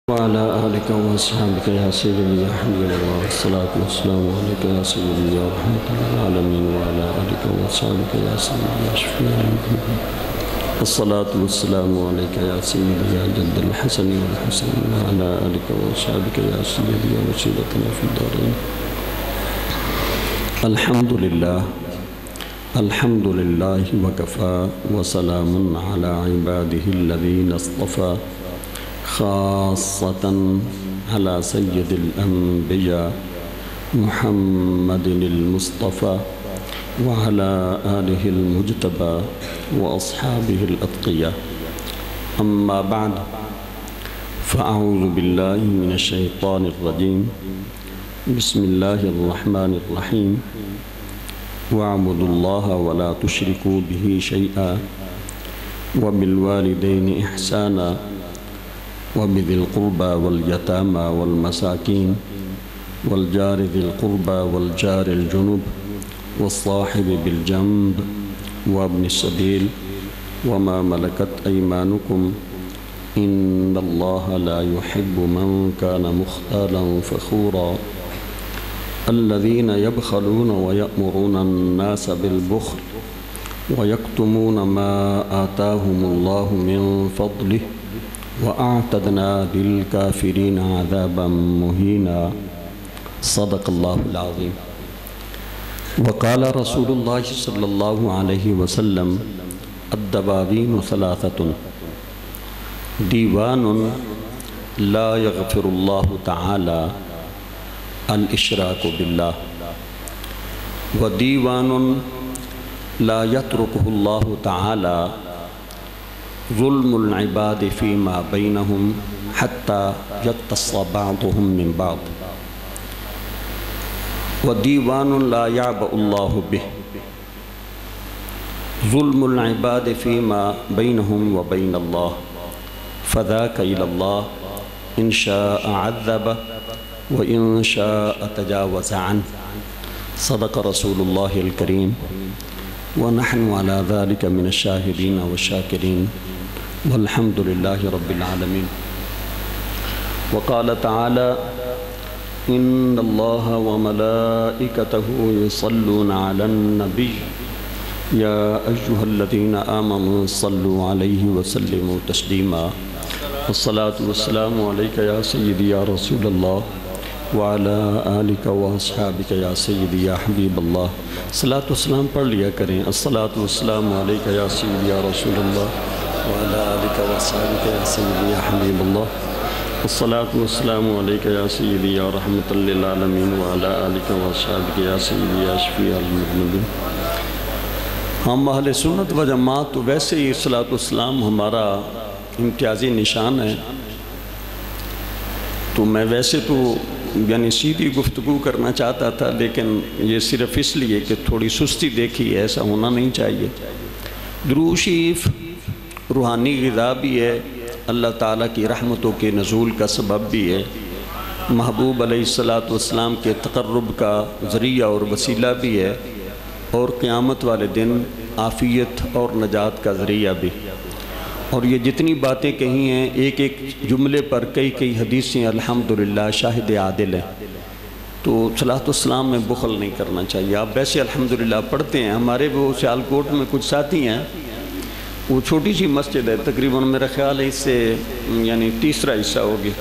وعلى آلك وأصحابك يا سيدي يا حبيب الله والصلاة والسلام عليك يا سيدي يا رحمة العالمين وعلى آلك وأصحابك يا سيدي يا شفيع المذنبين الصلاة والسلام عليك يا سيدي يا جد الحسن والحسن وعلى آلك وأصحابك يا سيدي يا وسيلتنا في الدارين. الحمد لله وكفى وسلام على عباده الذين اصطفى خاصة على سيد الأنبياء محمد المصطفى وعلى آله المجتبى وأصحابه الأتقياء. أما بعد فأعوذ بالله من الشيطان الرجيم. بسم الله الرحمن الرحيم. واعبدوا الله ولا تشركوا به شيئا وبالوالدين إحسانا وبذي القربى واليتامى والمساكين والجار ذي القربى والجار الجنب والصاحب بالجنب وابن السبيل وما ملكت أيمانكم إن الله لا يحب من كان مختالا فخورا الذين يبخلون ويأمرون الناس بالبخل ويكتمون ما آتاهم الله من فضله وأعتدنا للكافرين عذابا مهينا. صدق الله العظيم. وقال رسول الله صلى الله عليه وسلم الدواوين ثلاثة: ديوان لا يغفر الله تعالى الإشراك بالله، وديوان لا يتركه الله تعالى ظلم العباد فيما بينهم حتى يقتص بعضهم من بعض، وديوان لا يعبأ الله به ظلم العباد فيما بينهم وبين الله، فذاك إلى الله إن شاء عذب وإن شاء تجاوز عنه. صدق رسول الله الكريم ونحن على ذلك من الشاهدين والشاكرين والحمد لله رب العالمين. وقال تعالى: إن الله وملائكته يصلون على النبي يا أيها الذين آمنوا صلوا عليه وسلموا تسليما. الصلاة والسلام عليك يا سيدي يا رسول الله وعلى آلك وأصحابك يا سيدي يا حبيب الله. صلاة والسلام پڑھ لیا کریں. الصلاة والسلام عليك يا سيدي يا رسول الله وعلى آلك وأصحابك يا سيدي يا حبيب الله. الصلاة والسلام عليك يا سيدي يا رحمة للعالمين وعلى آلك وأصحابك يا سيدي يا شفيع المذنبين. ہم اہل سنت و جماعت تو ویسے ہی صلاة والسلام ہمارا امتیازی نشان ہے، تو میں ویسے تو یعنی سیدھی گفتگو کرنا چاہتا تھا، لیکن یہ صرف اس لیے کہ تھوڑی سستی دیکھی، ایسا ہونا نہیں چاہیے. درود شریف روحانی غذا بھی ہے، اللہ تعالیٰ کی رحمتوں کے نزول کا سبب بھی ہے، محبوب علیہ السلام کے تقرب کا ذریعہ اور وسیلہ بھی ہے، اور قیامت والے دن عافیت اور نجات کا ذریعہ بھی. اور یہ جتنی باتیں کہی ہیں ایک ایک جملے پر کئی حدیثیں الحمدللہ شاہد عادل ہیں. تو صلاۃ والسلام میں بخل نہیں کرنا چاہیے. آپ ویسے الحمدللہ پڑھتے ہیں. ہمارے وہ سیالکوٹ میں کچھ ساتھی ہیں، وہ چھوٹی سی مسجد ہے، تقریباً میرا خیال ہے اس سے یعنی تیسرا حصہ ہوگی.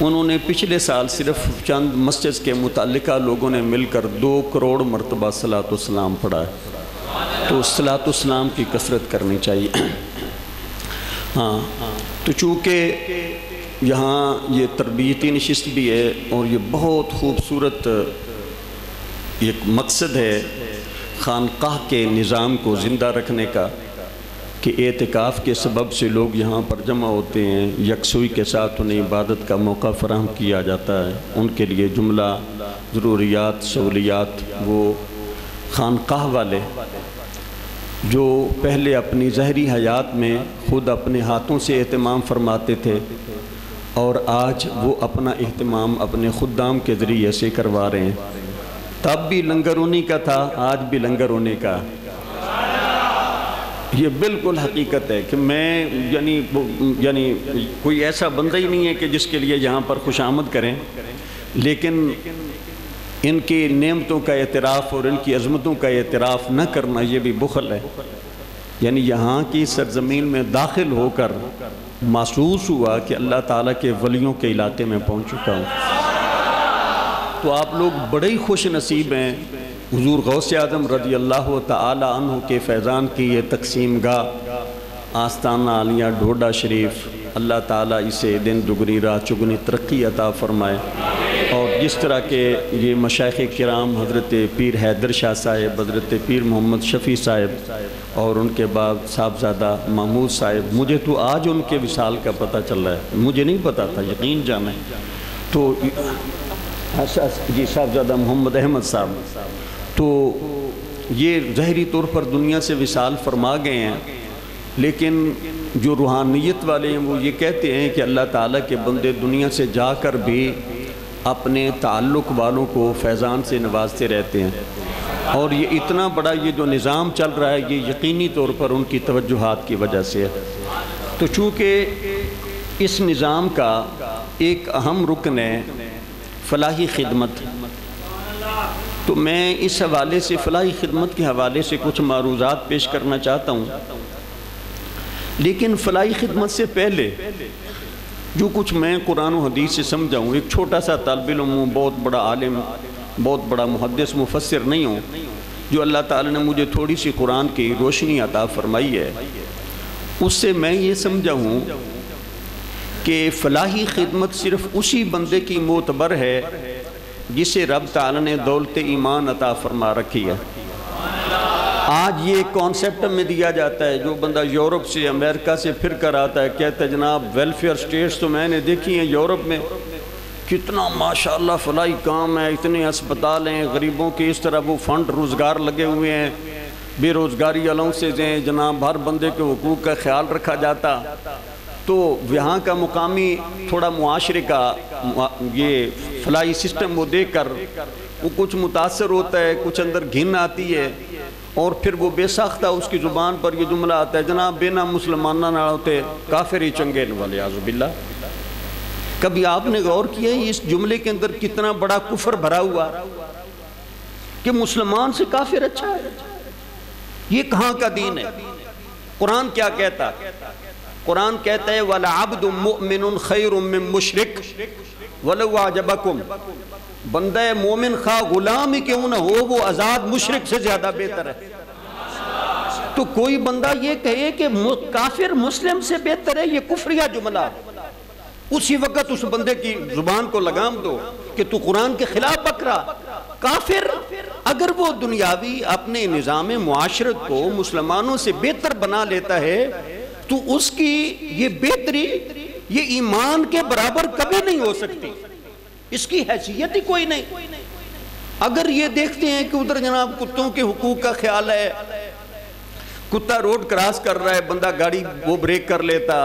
انہوں نے پچھلے سال صرف چند مسجد کے متعلقہ لوگوں نے مل کر 2 کروڑ مرتبہ صلاۃ والسلام پڑھا ہے. تو صلاۃ والسلام کی کثرت کرنی چاہیے. ہاں، تو چونکہ یہاں یہ تربیتی نشست بھی ہے اور یہ بہت خوبصورت ایک مقصد ہے خانقاہ کے نظام کو زندہ رکھنے کا، کہ اعتکاف کے سبب سے لوگ یہاں پر جمع ہوتے ہیں، یکسوئی کے ساتھ انہیں عبادت کا موقع فراہم کیا جاتا ہے. ان کے لیے جملہ ضروریات سہولیات وہ خانقاہ والے جو پہلے اپنی ظاہری حیات میں خود اپنے ہاتھوں سے اہتمام فرماتے تھے، اور آج وہ اپنا اہتمام اپنے خدام کے ذریعے سے کروا رہے ہیں. تب بھی لنگر انہی کا تھا، آج بھی لنگر انہی کا. یہ بالکل حقیقت ہے کہ میں یعنی کوئی ایسا بندہ ہی نہیں ہے کہ جس کے لیے یہاں پر خوش آمد کریں، لیکن ان کی نعمتوں کا اعتراف اور ان کی عظمتوں کا اعتراف نہ کرنا یہ بھی بخل ہے۔ یعنی یہاں کی سرزمین میں داخل ہو کر محسوس ہوا کہ اللہ تعالیٰ کے ولیوں کے علاقے میں پہنچ چکا ہوں۔ تو آپ لوگ بڑے ہی خوش نصیب ہیں، حضور غوث اعظم رضی اللہ تعالی عنہ کے فیضان کی یہ تقسیم گاہ آستانہ عالیہ ڈھوڈا شریف، اللہ تعالیٰ اسے دن دگنی رات چگنی ترقی عطا فرمائے، اور جس طرح کے یہ مشائخ کرام حضرت پیر حیدر شاہ صاحب، حضرت پیر محمد شفیع صاحب، اور ان کے بعد صاحبزادہ محمود صاحب، مجھے تو آج ان کے وصال کا پتہ چل رہا ہے، مجھے نہیں پتہ تھا، یقین جانیں۔ تو جی صاحبزادہ محمد احمد صاحب تو یہ ظاہری طور پر دنیا سے وصال فرما گئے ہیں، لیکن جو روحانیت والے ہیں وہ یہ کہتے ہیں کہ اللہ تعالیٰ کے بندے دنیا سے جا کر بھی اپنے تعلق والوں کو فیضان سے نوازتے رہتے ہیں، اور یہ اتنا بڑا یہ جو نظام چل رہا ہے یہ یقینی طور پر ان کی توجہات کی وجہ سے ہے۔ تو چونکہ اس نظام کا ایک اہم رکن ہے فلاحی خدمت، تو میں اس حوالے سے فلاحی خدمت کے حوالے سے کچھ معروضات پیش کرنا چاہتا ہوں، لیکن فلاحی خدمت سے پہلے جو کچھ میں قرآن و حدیث سے سمجھا ہوں، ایک چھوٹا سا طالب علم ہوں، بہت بڑا عالم، بہت بڑا محدث مفسر نہیں ہوں، جو اللہ تعالیٰ نے مجھے تھوڑی سی قرآن کی روشنی عطا فرمائی ہے، اس سے میں یہ سمجھا ہوں کہ فلاحی خدمت صرف اسی بندے کی معتبر ہے جسے رب تعالیٰ نے دولت ایمان عطا فرما رکھی ہے۔ آج یہ کانسیپٹ میں دیا جاتا ہے، جو بندہ یورپ سے امریکہ سے پھر کر آتا ہے کہتا ہے جناب ویلفیئر سٹیٹس تو میں نے دیکھی ہیں یورپ میں، کتنا ماشاءاللہ فلاحی کام ہے، اتنے اسپتال ہیں، غریبوں کے اس طرح وہ فنڈ روزگار لگے ہوئے ہیں، بے روزگاری الاؤنسز ہیں، جناب ہر بندے کے حقوق کا خیال رکھا جاتا۔ تو یہاں کا مقامی تھوڑا معاشرے کا یہ فلاحی سسٹم وہ دیکھ کر وہ کچھ متاثر ہوتا ہے، کچھ اندر گھن آتی ہے، اور پھر وہ بے ساختہ اس کی زبان پر یہ جملہ آتا ہے جناب بینا مسلمانہ نہ ہوتے کافر ہی چنگے والیاذ باللہ۔ کبھی آپ نے غور کیا ہے اس جملے کے اندر کتنا بڑا کفر بھرا ہوا کہ مسلمان سے کافر اچھا ہے؟ یہ کہاں کا دین ہے؟ قرآن کیا کہتا؟ قرآن کہتا ہے وَلَعَبْدٌ مُؤْمِنٌ خَيْرٌ مِّن مُشْرِكٍ وَلَوْ أَعْجَبَكُمْ، بندہ مومن خواہ غلام ہی کیوں نہ ہو وہ آزاد مشرک سے زیادہ بہتر ہے۔ تو کوئی بندہ یہ کہے کہ کافر مسلم سے بہتر ہے، یہ کفریہ جملہ، اسی وقت اس بندے کی زبان کو لگام دو کہ تو قرآن کے خلاف بکرا۔ کافر اگر وہ دنیاوی اپنے نظام معاشرت کو مسلمانوں سے بہتر بنا لیتا ہے تو اس کی یہ بہتری یہ ایمان کے برابر کبھی نہیں ہو سکتی، اس کی حیثیت ہی کوئی نہیں۔ اگر یہ دیکھتے ہیں کہ ادھر جناب کتوں کے حقوق کا خیال ہے، کتا روڈ کراس کر رہا ہے، بندہ گاڑی وہ بریک کر لیتا،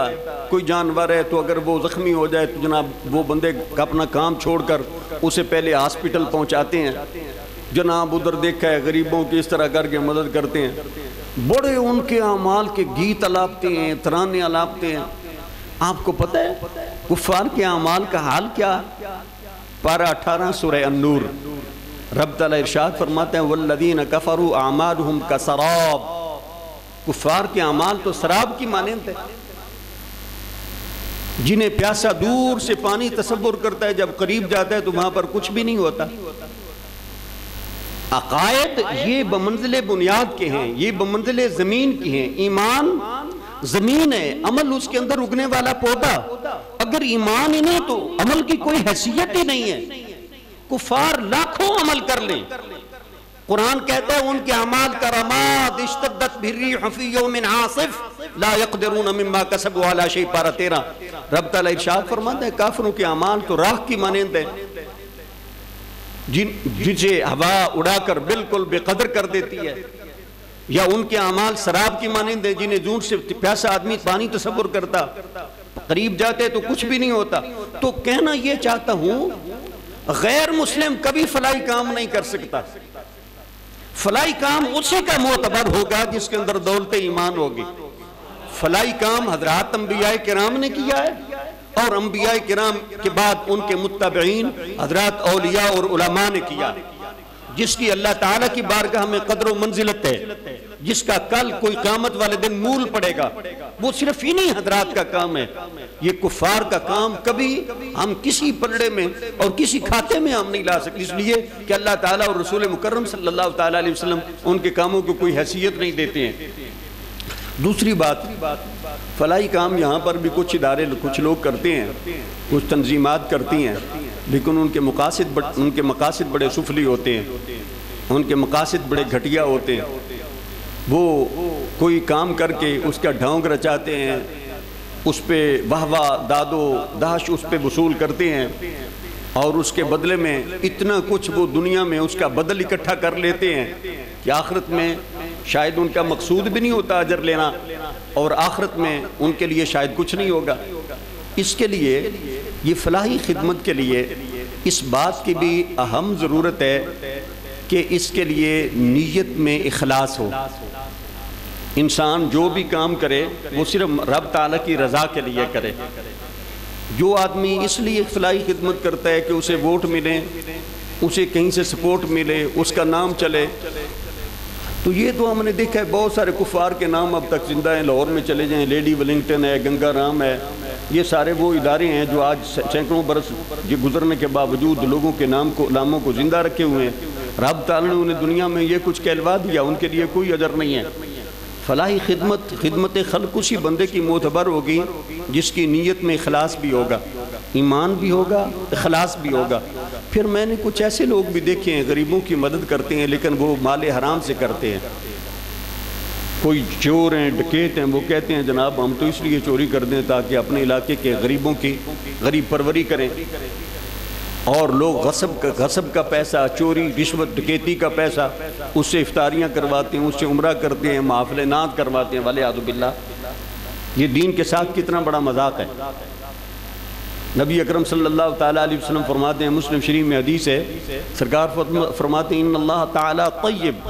کوئی جانور ہے تو اگر وہ زخمی ہو جائے تو جناب وہ بندے اپنا کام چھوڑ کر اسے پہلے ہاسپٹل پہنچاتے ہیں، جناب ادھر دیکھا ہے غریبوں کی اس طرح کر کے مدد کرتے ہیں، بڑے ان کے اعمال کے گیت الاپتے ہیں، ترانے الاپتے ہیں۔ آپ کو پتہ ہے کفار کے اعمال کا حال کیا؟ پارہ 18 سورہ النور، رب تعالیٰ ارشاد فرماتے ہیں وَالَّذِينَ كَفَرُوا أَعْمَالُهُمْ كَسَرَابٍ، کفار کے اعمال تو سراب کی مانند ہے، جنہیں پیاسا دور سے پانی تصور کرتا ہے، جب قریب جاتا ہے تو وہاں پر کچھ بھی نہیں ہوتا۔ عقائد یہ بمنزل بنیاد کے ہیں، یہ بمنزل زمین کی ہیں۔ ایمان زمین ہے، عمل اس کے اندر اگنے والا پودا، اگر ایمان ہی نہیں تو عمل کی کوئی حیثیت ہی نہیں ہے۔ کفار لاکھوں عمل کر لیں، قرآن کہتا ہے ان کے اعمال کا رماد اشتدت بالریح فی یوم عاصف لا یقدرون مما کسبوا علی شیء، پارہ 13 رب تعالیٰ ارشاد فرماتا ہے کافروں کے اعمال تو راکھ کی مانند ہے، جسے ہوا اڑا کر بالکل بے قدر کر دیتی ہے، یا ان کے اعمال سراب کی مانند ہے جنہیں دور سے پیاسا آدمی پانی تصور کرتا، قریب جاتے تو کچھ بھی نہیں ہوتا۔ تو کہنا یہ چاہتا ہوں غیر مسلم کبھی فلاحی کام نہیں کر سکتا، فلاحی کام اسی کا معتبر ہوگا جس کے اندر دولت ایمان ہوگی۔ فلاحی کام حضرات انبیاء کرام نے کیا ہے، اور انبیاء کرام کے بعد ان کے متبعین حضرات اولیاء اور علماء نے کیا، جس کی اللہ تعالیٰ کی بارگاہ میں قدر و منزلت ہے، جس کا کل کوئی قیامت والے دن مول پڑے گا۔ وہ صرف انہی حضرات کا کام ہے۔ یہ کفار کا کام کبھی ہم کسی پلڑے میں اور کسی کھاتے میں ہم نہیں لا سکتے، اس لیے کہ اللہ تعالیٰ اور رسول مکرم صلی اللہ تعالیٰ علیہ وسلم ان کے کاموں کو کوئی حیثیت نہیں دیتے ہیں۔ دوسری بات، فلاحی کام یہاں پر بھی کچھ ادارے کچھ لوگ کرتے ہیں، کچھ تنظیمات کرتی ہیں، لیکن ان کے مقاصد بڑے سفلی ہوتے ہیں، ان کے مقاصد بڑے گھٹیا ہوتے ہیں۔ وہ کوئی کام کر کے اس کا ڈھونگ رچاتے ہیں، اس پہ واہ واہ داد و دہش اس پہ وصول کرتے ہیں، اور اس کے بدلے میں اتنا کچھ وہ دنیا میں اس کا بدل اکٹھا کر لیتے ہیں کہ آخرت میں شاید ان کا مقصود بھی نہیں ہوتا اجر لینا، اور آخرت میں ان کے لیے شاید کچھ نہیں ہوگا۔ اس کے لیے یہ فلاحی خدمت کے لیے اس بات کی بھی اہم ضرورت ہے کہ اس کے لیے نیت میں اخلاص ہو۔ انسان جو بھی کام کرے وہ صرف رب تعالیٰ کی رضا کے لیے کرے۔ جو آدمی اس لیے فلاحی خدمت کرتا ہے کہ اسے ووٹ ملے، اسے کہیں سے سپورٹ ملے، اس کا نام چلے، تو یہ تو ہم نے دیکھا ہے بہت سارے کفار کے نام اب تک زندہ ہیں۔ لاہور میں چلے جائیں، لیڈی ولنگٹن ہے، گنگا رام ہے، یہ سارے وہ ادارے ہیں جو آج سینکڑوں برس گزرنے کے باوجود لوگوں کے ناموں کو زندہ رکھے ہوئے ہیں۔ رب تعالیٰ نے انہیں دنیا میں یہ کچھ کہلوا دیا، ان کے لیے کوئی اجر نہیں ہے۔ فلاحی خدمت خلق اسی بندے کی معتبر ہوگی جس کی نیت میں اخلاص بھی ہوگا، ایمان بھی ہوگا، اخلاص بھی ہوگا۔ پھر میں نے کچھ ایسے لوگ بھی دیکھے ہیں غریبوں کی مدد کرتے ہیں لیکن وہ مال حرام سے کرتے ہیں۔ کوئی چور ہیں، ڈکیت ہیں، وہ کہتے ہیں جناب ہم تو اس لیے چوری کر دیں تاکہ اپنے علاقے کے غریبوں کی غریب پروری کریں، اور لوگ غصب کا پیسہ، چوری، رشوت، ڈکیتی کا پیسہ، اس سے افطاریاں کرواتے ہیں، اس سے عمرہ کرتے ہیں، محافل نعت کرواتے ہیں، والعیاذ باللہ۔ یہ دین کے ساتھ کتنا بڑا مذاق ہے۔ نبی اکرم صلی اللہ تعالیٰ علیہ وسلم فرماتے ہیں، مسلم شریف میں حدیث ہے، سرکار فرماتے ہیں ان اللہ تعالیٰ طیب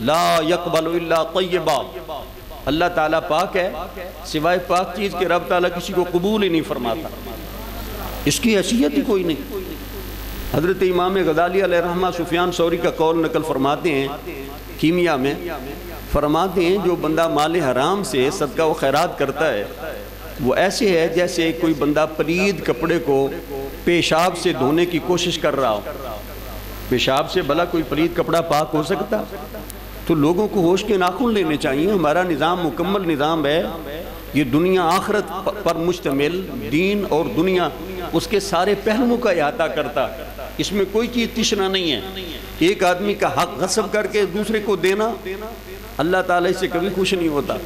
لا یقبل الا طیبا، اللہ تعالیٰ پاک ہے، سوائے پاک چیز کے رب تعالیٰ کسی کو قبول ہی نہیں فرماتا، اس کی حیثیت ہی کوئی نہیں۔ حضرت امام غزالی علیہ رحمہ سفیان ثوری کا قول نقل فرماتے ہیں کیمیا میں، فرماتے ہیں جو بندہ مال حرام سے صدقہ و خیرات کرتا ہے وہ ایسے ہے جیسے کوئی بندہ پلید کپڑے کو پیشاب سے دھونے کی کوشش کر رہا ہو۔ پیشاب سے بھلا کوئی پلید کپڑا پاک ہو سکتا؟ تو لوگوں کو ہوش کے ناخن لینے چاہیے۔ ہمارا نظام مکمل نظام ہے، یہ دنیا آخرت پر مشتمل، دین اور دنیا اس کے سارے پہلوؤں کا احاطہ کرتا، اس میں کوئی چیز تشنا نہیں ہے۔ ایک آدمی کا حق غصب کر کے دوسرے کو دینا، اللہ تعالیٰ اس سے کبھی خوش نہیں ہوتا۔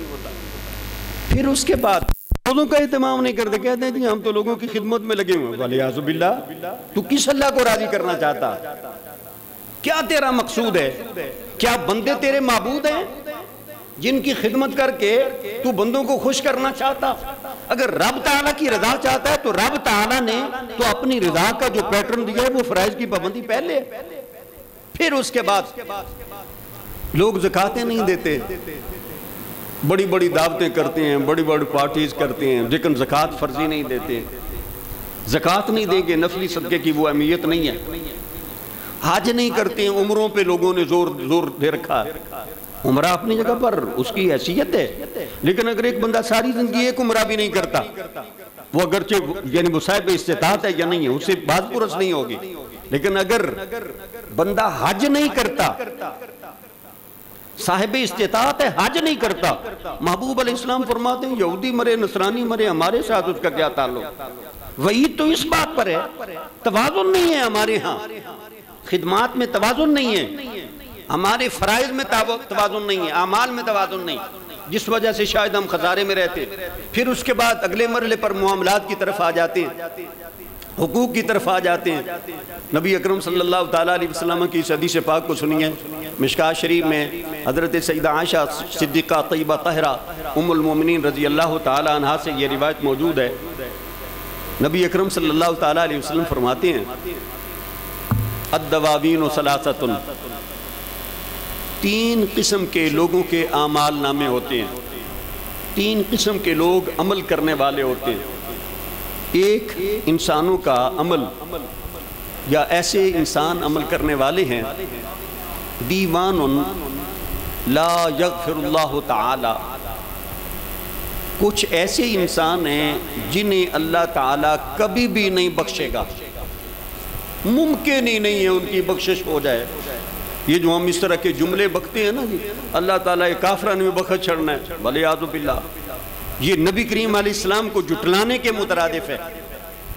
پھر اس کے بعد لوگوں کا اہتمام نہیں کرتے، کہتے ہیں جی ہم تو لوگوں کی خدمت میں لگے ہوئے ہیں۔ والعیاذ باللہ، تو کس اللہ کو راضی کرنا چاہتا؟ کیا تیرا مقصود ہے؟ کیا بندے تیرے معبود ہیں جن کی خدمت کر کے تو بندوں کو خوش کرنا چاہتا؟ اگر رب تعالیٰ کی رضا چاہتا ہے تو رب تعالیٰ نے تو اپنی رضا کا جو پیٹرن دیا ہے وہ فرائض کی پابندی پہلے ہے۔ پھر اس کے بعد لوگ زکاتیں نہیں دیتے، بڑی بڑی دعوتیں کرتے ہیں، بڑی بڑی پارٹیز کرتے ہیں، لیکن زکات فرضی نہیں دیتے۔ زکات نہیں دیں گے، نفلی صدقے کی وہ اہمیت نہیں ہے۔ حج نہیں کرتے ہیں، عمروں پہ لوگوں نے زور دے رکھا ہے۔ عمرہ اپنی جگہ پر اس کی حیثیت ہے، لیکن اگر ایک بندہ ساری زندگی ایک عمرہ بھی نہیں کرتا، وہ اگرچہ یعنی وہ صاحب استطاعت ہے یا نہیں ہے، اس سے بات پرس نہیں ہوگی، لیکن اگر بندہ حج نہیں کرتا، صاحب استطاعت ہے، حج نہیں کرتا، محبوب علیہ السلام فرماتے ہیں یہودی مرے، نصرانی مرے، ہمارے ساتھ اس کا کیا تعلق؟ وعید تو اس بات پر ہے، توازن نہیں ہے ہمارے ہاں، خدمات میں توازن نہیں ہے، ہمارے فرائض میں توازن نہیں ہے، اعمال میں توازن نہیں، جس وجہ سے شاید ہم خسارے میں رہتے۔ پھر اس کے بعد اگلے مرحلے پر معاملات کی طرف آ جاتے ہیں، حقوق کی طرف آ جاتے ہیں۔ نبی اکرم صلی اللہ تعالیٰ علیہ وسلم کی اس حدیث پاک کو سنیے، مشکاۃ شریف میں حضرت سیدہ عائشہ صدیقہ طیبہ طاہرہ ام المومنین رضی اللہ تعالیٰ عنہا سے یہ روایت موجود ہے۔ نبی اکرم صلی اللہ تعالیٰ علیہ وسلم فرماتے ہیں الدواوین ثلاثۃ، تین قسم کے لوگوں کے اعمال نامے ہوتے ہیں، تین قسم کے لوگ عمل کرنے والے ہوتے ہیں۔ ایک انسانوں کا عمل یا ایسے انسان عمل کرنے والے ہیں، دیوان لا یغفر اللہ تعالی، کچھ ایسے انسان ہیں جنہیں اللہ تعالیٰ کبھی بھی نہیں بخشے گا، ممکن ہی نہیں ہے ان کی بخشش ہو جائے۔ یہ جو ہم اس طرح کے جملے بکتے ہیں نا جی، اللہ تعالیٰ کافران میں بخش چھڑنا ہے، ولیعاذ باللہ، یہ نبی کریم علیہ السلام کو جھٹلانے کے مترادف ہے،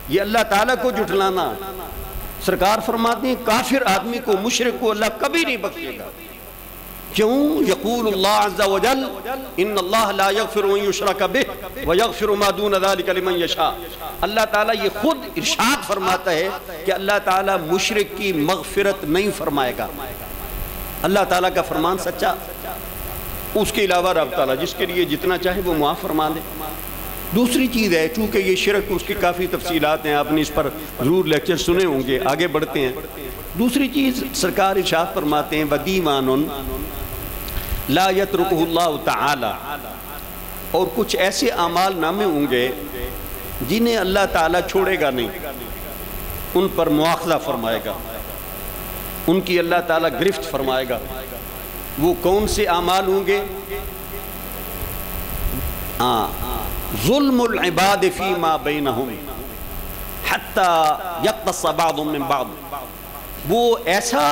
یہ اللہ تعالیٰ کو جھٹلانا۔ سرکار فرماتے ہیں کافر آدمی کو، مشرک کو اللہ کبھی نہیں بخشے گا۔ کیوں؟ یقول اللہ عز وجل ان اللہ لا یغفر ان یشرک بہ ویغفر ما دون ذلک لمن یشاء۔ اللہ تعالیٰ یہ خود ارشاد فرماتا ہے کہ اللہ تعالیٰ مشرک کی مغفرت نہیں فرمائے گا۔ اللہ تعالیٰ کا فرمان سچا، اس کے علاوہ رب تعالیٰ جس کے لیے جتنا چاہے وہ معاف فرما دے۔ دوسری چیز ہے، چونکہ یہ شرک اس کی کافی تفصیلات ہیں، آپ نے اس پر ضرور لیکچر سنے ہوں گے، آگے بڑھتے ہیں۔ دوسری چیز سرکار ارشاد فرماتے ہیں وَدِیوَانٌ لا یترکہ اللہ تعالی، اور کچھ ایسے اعمال نامے ہوں گے جنہیں اللہ تعالیٰ چھوڑے گا نہیں، ان پر مواخذہ فرمائے گا، ان کی اللہ تعالیٰ گرفت فرمائے گا۔ وہ کون سے اعمال ہوں گے؟ ظلم العباد فیما بینہم حتی یقتص بعض من بعض، وہ ایسا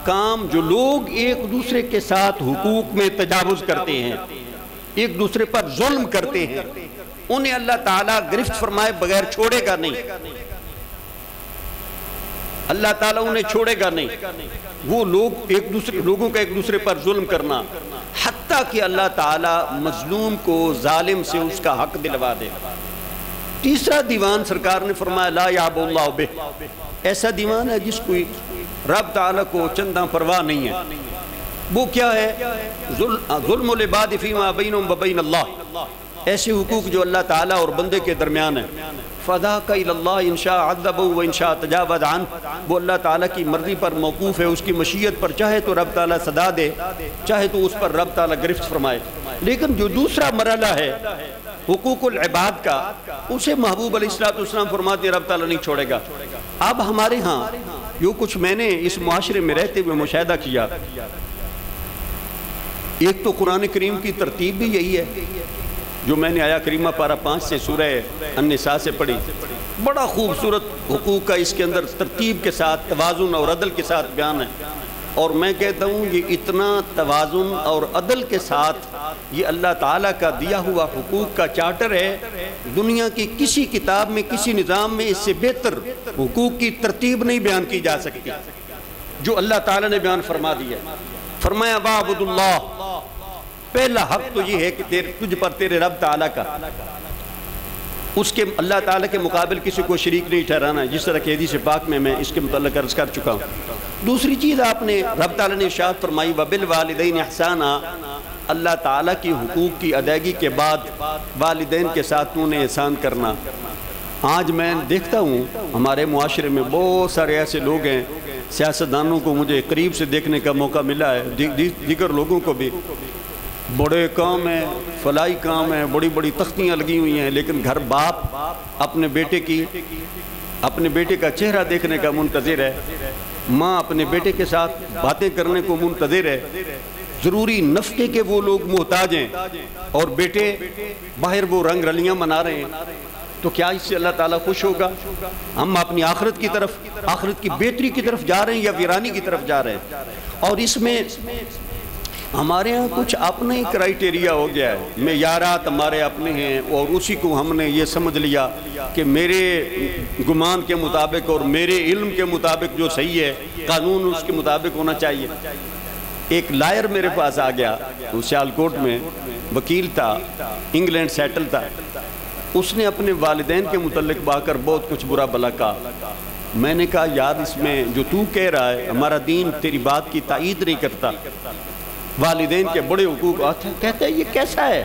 کام جو لوگ ایک دوسرے کے ساتھ حقوق میں تجاوز کرتے ہیں، ایک دوسرے پر ظلم کرتے ہیں، انہیں اللہ تعالیٰ گرفت فرمائے بغیر چھوڑے گا نہیں، اللہ تعالیٰ انہیں چھوڑے گا نہیں۔ وہ لوگ ایک دوسرے لوگوں کا ایک دوسرے پر ظلم کرنا، حتیٰ کہ اللہ تعالیٰ مظلوم کو ظالم سے اس کا حق دلوا دے۔ تیسرا دیوان سرکار نے فرمایا لا یعب اللہ بہ، ایسا دیوان ہے جس کو رب تعالیٰ کو چنداں پرواہ نہیں ہے۔ وہ کیا ہے؟ ظلم العباد فیما بینہم وبین اللہ، ایسے حقوق جو اللہ تعالیٰ اور بندے کے درمیان ہیں۔ فذاک الی اللہ ان شاء عذبہ و ان شاء تجاوز عنہ، وہ اللہ تعالیٰ کی مرضی پر موقوف ہے، اس کی مشیت پر، چاہے تو رب تعالیٰ سزا دے، چاہے تو اس پر رب تعالیٰ گرفت فرمائے۔ لیکن جو دوسرا مرحلہ ہے حقوق العباد کا، اسے محبوب علیہ السلام فرماتے ہیں رب تعالیٰ نہیں چھوڑے گا۔ اب ہمارے ہاں جو کچھ میں نے اس معاشرے میں رہتے ہوئے مشاہدہ کیا، ایک تو قرآن کریم کی ترتیب بھی یہی ہے جو میں نے آیا کریمہ پارہ 5 سے سورہ النساء سے پڑھی، بڑا خوبصورت حقوق کا اس کے اندر ترتیب کے ساتھ، توازن اور عدل کے ساتھ بیان ہے۔ اور میں کہتا ہوں یہ اتنا توازن اور عدل کے ساتھ یہ اللہ تعالیٰ کا دیا ہوا حقوق کا چارٹر ہے، دنیا کی کسی کتاب میں، کسی نظام میں اس سے بہتر حقوق کی ترتیب نہیں بیان کی جا سکتی جو اللہ تعالیٰ نے بیان فرما دی ہے۔ فرمایا وَاعْبُدُ اللَّهَ، پہلا حق تو یہ ہے کہ تجھ پر تیرے رب تعالیٰ کا، اس کے اللہ تعالیٰ کے مقابل کسی کو شریک نہیں ٹھہرانا ہے، جس طرح کہ حدیث پاک میں اس کے متعلق عرض کر چکا ہوں۔ دوسری چیز آپ نے رب تعالیٰ نے ارشاد فرمائی وَبِالْوَالِدَيْنِ احسانا، اللہ تعالیٰ کی حقوق کی ادائیگی کے بعد والدین کے ساتھ انہیں احسان کرنا۔ آج میں دیکھتا ہوں ہمارے معاشرے میں بہت سارے ایسے لوگ ہیں، سیاستدانوں کو مجھے قریب سے دیکھنے کا موقع ملا ہے، دیگر لوگوں کو بھی، بڑے کام ہیں، فلاحی کام ہیں، بڑی بڑی تختیاں لگی ہوئی ہیں، لیکن گھر باپ اپنے بیٹے کا چہرہ دیکھنے کا منتظر ہے، ماں اپنے بیٹے کے ساتھ باتیں کرنے کو منتظر ہے، ضروری نفقے کے وہ لوگ محتاج ہیں اور بیٹے باہر وہ رنگ رلیاں منا رہے ہیں، تو کیا اس سے اللہ تعالیٰ خوش ہوگا؟ ہم اپنی آخرت کی طرف، آخرت کی بہتری کی طرف جا رہے ہیں یا ویرانی کی طرف جا رہے ہیں؟ اور اس میں ہمارے ہاں کچھ اپنا ہی کرائیٹیریا ہو گیا ہے، معیارات ہمارے اپنے ہیں، اور اسی کو ہم نے یہ سمجھ لیا کہ میرے گمان کے مطابق اور میرے علم کے مطابق جو صحیح ہے قانون اس کے مطابق ہونا چاہیے۔ ایک لائر میرے پاس آ گیا، وہ سیالکوٹ میں وکیل تھا، انگلینڈ سیٹل تھا، اس نے اپنے والدین کے متعلق با کر بہت کچھ برا بھلا کہا۔ میں نے کہا یار اس میں جو تو کہہ رہا ہے ہمارا دین تیری بات کی تائید نہیں کرتا، والدین کے بڑے حقوق آتے ہیں، کہتے ہیں یہ کیسا ہے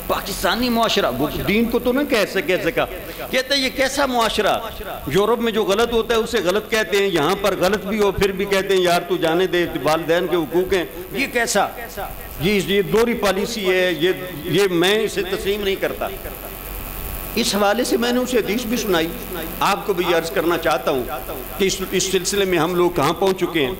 پاکستانی معاشرہ، وہ دین کو تو نہ کہہ سکا، کہتے ہیں یہ کیسا معاشرہ، یورپ میں جو غلط ہوتا ہے اسے غلط کہتے ہیں، یہاں پر غلط بھی ہو پھر بھی کہتے ہیں یار تو جانے دے، والدین کے حقوق ہیں، یہ کیسا، یہ دوہری پالیسی ہے، یہ میں اسے تسلیم نہیں کرتا۔ اس حوالے سے میں نے اسے حدیث بھی سنائی، آپ کو بھی عرض کرنا چاہتا ہوں کہ اس سلسلے میں ہم لوگ کہاں پہنچ چکے ہیں۔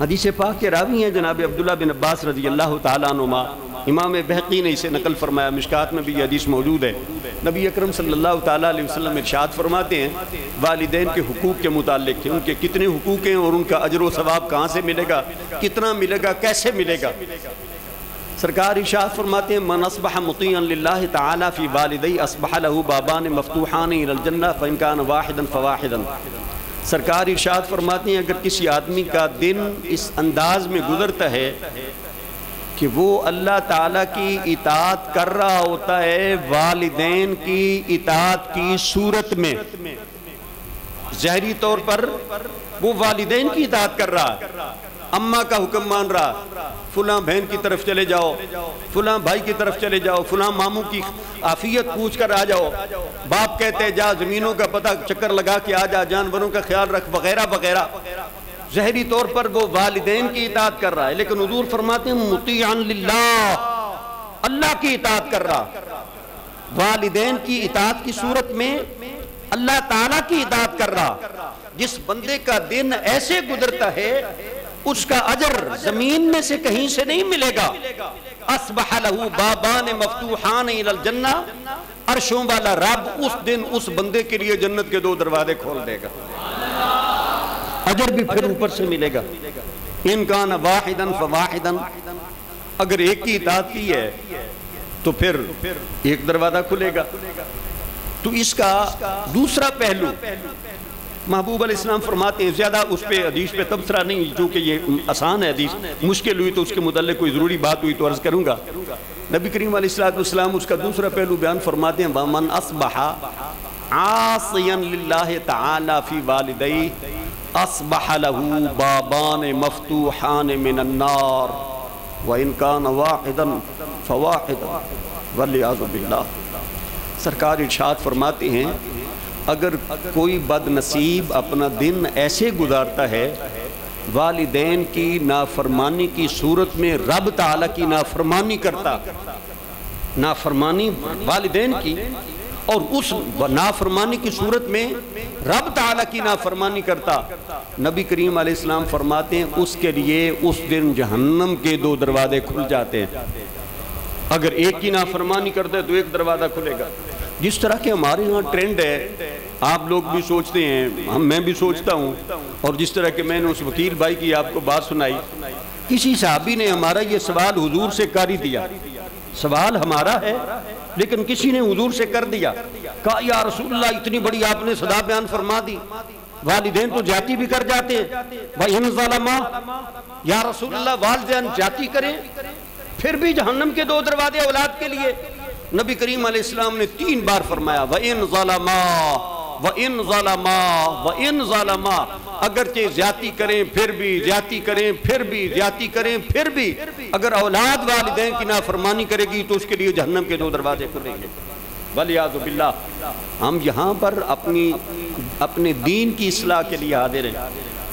حدیث پاک کے راوی ہیں جناب عبداللہ بن عباس رضی اللہ تعالیٰ عنہما، امام بہقی نے اسے نقل فرمایا، مشکات میں بھی یہ حدیث موجود ہے۔ نبی اکرم صلی اللہ تعالیٰ علیہ وسلم ارشاد فرماتے ہیں والدین کے حقوق کے متعلق، ان کے کتنے حقوق ہیں اور ان کا اجر و ثواب کہاں سے ملے گا، کتنا ملے گا، کیسے ملے گا۔ سرکار ارشاد فرماتے ہیں من اصبح مطیعا للہ تعالی فی والدی اصبح له بابان مفتوحان الی الجنہ فان کان واحدا فواحدا۔ سرکار ارشاد فرماتے ہیں اگر کسی آدمی کا دن اس انداز میں گزرتا ہے کہ وہ اللہ تعالیٰ کی اطاعت کر رہا ہوتا ہے والدین کی اطاعت کی صورت میں، ظاہری طور پر وہ والدین کی اطاعت کر رہا ہے، اماں کا حکم مان رہا، فلاں بہن کی طرف چلے جاؤ، فلاں بھائی کی طرف چلے جاؤ، فلاں ماموں کی عافیت پوچھ کر آ جاؤ، باپ کہتے ہیں جا زمینوں کا پتہ چکر لگا کے آ جا، جانوروں کا خیال رکھ، وغیرہ وغیرہ۔ ظاہری طور پر وہ والدین کی اطاعت کر رہا ہے، لیکن حضور فرماتے ہیں مطیعا للہ، اللہ کی اطاعت کر رہا، والدین کی اطاعت کی صورت میں اللہ تعالیٰ کی اطاعت کر رہا۔ جس بندے کا دن ایسے گزرتا ہے اس کا اجر زمین میں سے کہیں سے نہیں ملے گا۔ اصبح لہ بابان مفتوحان الی الجنہ، عرشوں والا رب اس دن اس بندے کے لیے جنت کے 2 دروازے کھول دے گا، اجر بھی پھر اوپر سے ملے گا۔ ان کان واحدا فواحدا، اگر ایک کی اطاعت کی ہے تو پھر ایک دروازہ کھلے گا۔ تو اس کا دوسرا پہلو محبوب علیہ السلام فرماتے ہیں، زیادہ اس پہ حدیث پہ تبصرہ نہیں چونکہ یہ آسان ہے حدیث، مشکل ہوئی تو اس کے متعلق کوئی ضروری بات ہوئی تو عرض کروں گا۔ نبی کریم علیہ السلام اس کا دوسرا پہلو بیان فرماتے ہیں وَمَنْ أَصْبَحَ عَاصِيًا لِلَّهِ تَعَالَى فِي وَالِدَيْهِ أَصْبَحَ لَهُ بَابَانِ مَفْتُوحَانِ مِنَ النَّارِ وَإِنْ كَانَ وَاحِدًا فَوَاحِدًا وَالْعِيَاذُ بِاللَّهِ۔ سرکار ارشاد فرماتے ہیں اگر کوئی بد نصیب اپنا دن ایسے گزارتا ہے والدین کی نافرمانی کی صورت میں، رب تعالیٰ کی نافرمانی کرتا، نافرمانی والدین کی، اور اس نافرمانی کی صورت میں رب تعالیٰ کی نافرمانی کرتا، نبی کریم علیہ السلام فرماتے ہیں اس کے لیے اس دن جہنم کے 2 دروازے کھل جاتے ہیں۔ اگر ایک کی نافرمانی کرتا ہے تو ایک دروازہ کھلے گا۔ جس طرح کہ ہمارے ہاں ٹرینڈ ہے، آپ لوگ بھی سوچتے ہیں، میں بھی سوچتا ہوں، اور جس طرح کہ میں نے اس وکیل بھائی کی آپ کو بات سنائی، کسی صحابی نے ہمارا یہ سوال حضور سے کر ہی دیا، سوال ہمارا ہے لیکن کسی نے حضور سے کر دیا، کہا یا رسول اللہ اتنی بڑی آپ نے صدا بیان فرما دی، والدین تو جاتی بھی کر جاتے ہیں، وَإِنْ ظَلَمَا، یا رسول اللہ والدین جاتی کریں پھر بھی جہنم کے 2 دروازے اولاد کے لیے۔ نبی کریم علیہ السلام نے 3 بار فرمایا وَإِنْ ظَلَمَا وَإِنْ ظَلَمَا وَإِنْ ظَلَمَا، اگرچہ زیادتی کریں پھر بھی، زیادتی کریں پھر بھی، زیادتی کریں پھر بھی، اگر اولاد والدین کی نافرمانی کرے گی تو اس کے لیے جہنم کے 2 دروازے کھلیں گے۔ وَالْعِيَاذُ بِاللَّهِ۔ ہم یہاں پر اپنے دین کی اصلاح کے لیے حاضر ہیں۔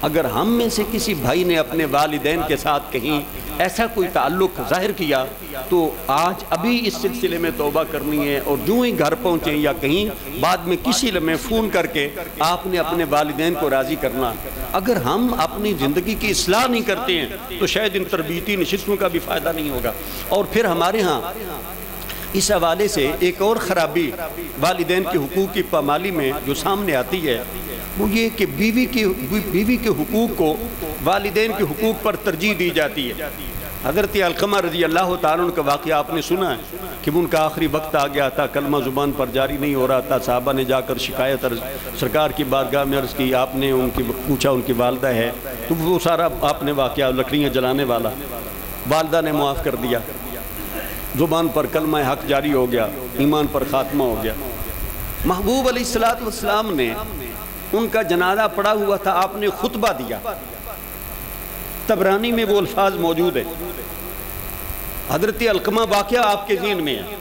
اگر ہم میں سے کسی بھائی نے اپنے والدین کے ساتھ کہیں ایسا کوئی تعلق ظاہر کیا تو آج ابھی اس سلسلے میں توبہ کرنی ہے، اور جو ہی گھر پہنچیں یا کہیں بعد میں کسی لمحے فون کر کے آپ نے اپنے والدین کو راضی کرنا۔ اگر ہم اپنی زندگی کی اصلاح نہیں کرتے ہیں تو شاید ان تربیتی نشستوں کا بھی فائدہ نہیں ہوگا۔ اور پھر ہمارے ہاں اس حوالے سے ایک اور خرابی والدین کے حقوق کی پامالی میں جو سامنے آتی ہے وہ یہ کہ بیوی کے حقوق کو والدین کے حقوق پر ترجیح دی جاتی ہے۔ حضرت علقمہ رضی اللہ تعالیٰ عنہ کا واقعہ آپ نے سنا ہے کہ ان کا آخری وقت آ گیا تھا، کلمہ زبان پر جاری نہیں ہو رہا تھا، صحابہ نے جا کر شکایت سرکار کی بارگاہ میں عرض کی، آپ نے پوچھا ان کی والدہ ہے، تو وہ سارا آپ نے واقعہ لکڑیاں جلانے والا، والدہ نے معاف کر دیا، زبان پر کلمہ حق جاری ہو گیا، ایمان پر خاتمہ ہو گیا۔ محبوب علیہ السلام نے ان کا جنازہ پڑا ہوا تھا، آپ نے خطبہ دیا، طبرانی میں وہ الفاظ موجود ہیں، حضرت علقمہ واقعہ آپ کے ذہن میں ہے.